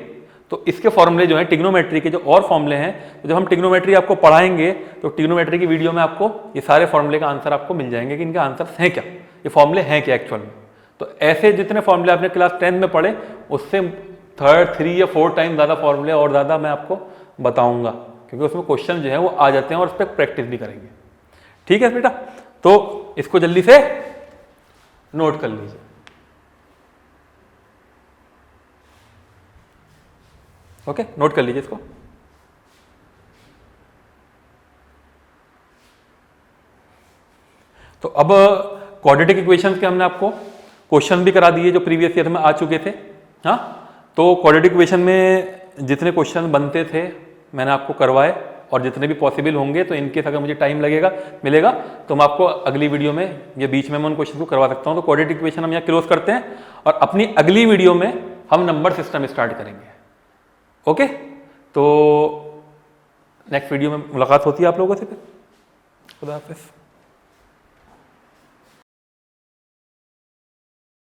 तो इसके फॉर्मूले जो हैं ट्रिग्नोमेट्री के जो और फॉर्मूले हैं, तो जब हम ट्रिग्नोमेट्री आपको पढ़ाएंगे तो ट्रिग्नोमेट्री की वीडियो में आपको ये सारे फॉर्मूले का आंसर आपको मिल जाएंगे कि इनके आंसर्स हैं क्या, ये फॉर्मूले हैं क्या एक्चुअल में। तो ऐसे जितने फॉर्मूले आपने क्लास 10 में पढ़े उससे 3 या 4 टाइम ज़्यादा फॉर्मूले और ज़्यादा मैं आपको बताऊंगा, क्योंकि उसमें क्वेश्चन जो है वो आ जाते हैं और उस पर प्रैक्टिस भी करेंगे। ठीक है बेटा, तो इसको जल्दी से नोट कर लीजिए। ओके, नोट कर लीजिए इसको। तो अब क्वाड्रेटिक इक्वेशंस के हमने आपको क्वेश्चन भी करा दिए जो प्रीवियस ईयर में आ चुके थे। हाँ, तो क्वाड्रेटिक इक्वेशन में जितने क्वेश्चन बनते थे मैंने आपको करवाए, और जितने भी पॉसिबल होंगे, तो इनकेस अगर मुझे टाइम मिलेगा तो मैं आपको अगली वीडियो में या बीच में मैं उन क्वेश्चन को करवा सकता हूँ। तो क्वाड्रेटिक इक्वेशन हम यहाँ क्लोज करते हैं और अपनी अगली वीडियो में हम नंबर सिस्टम स्टार्ट करेंगे। ओके, तो नेक्स्ट वीडियो में मुलाकात होती है आप लोगों से फिर। खुदा हाफिज़।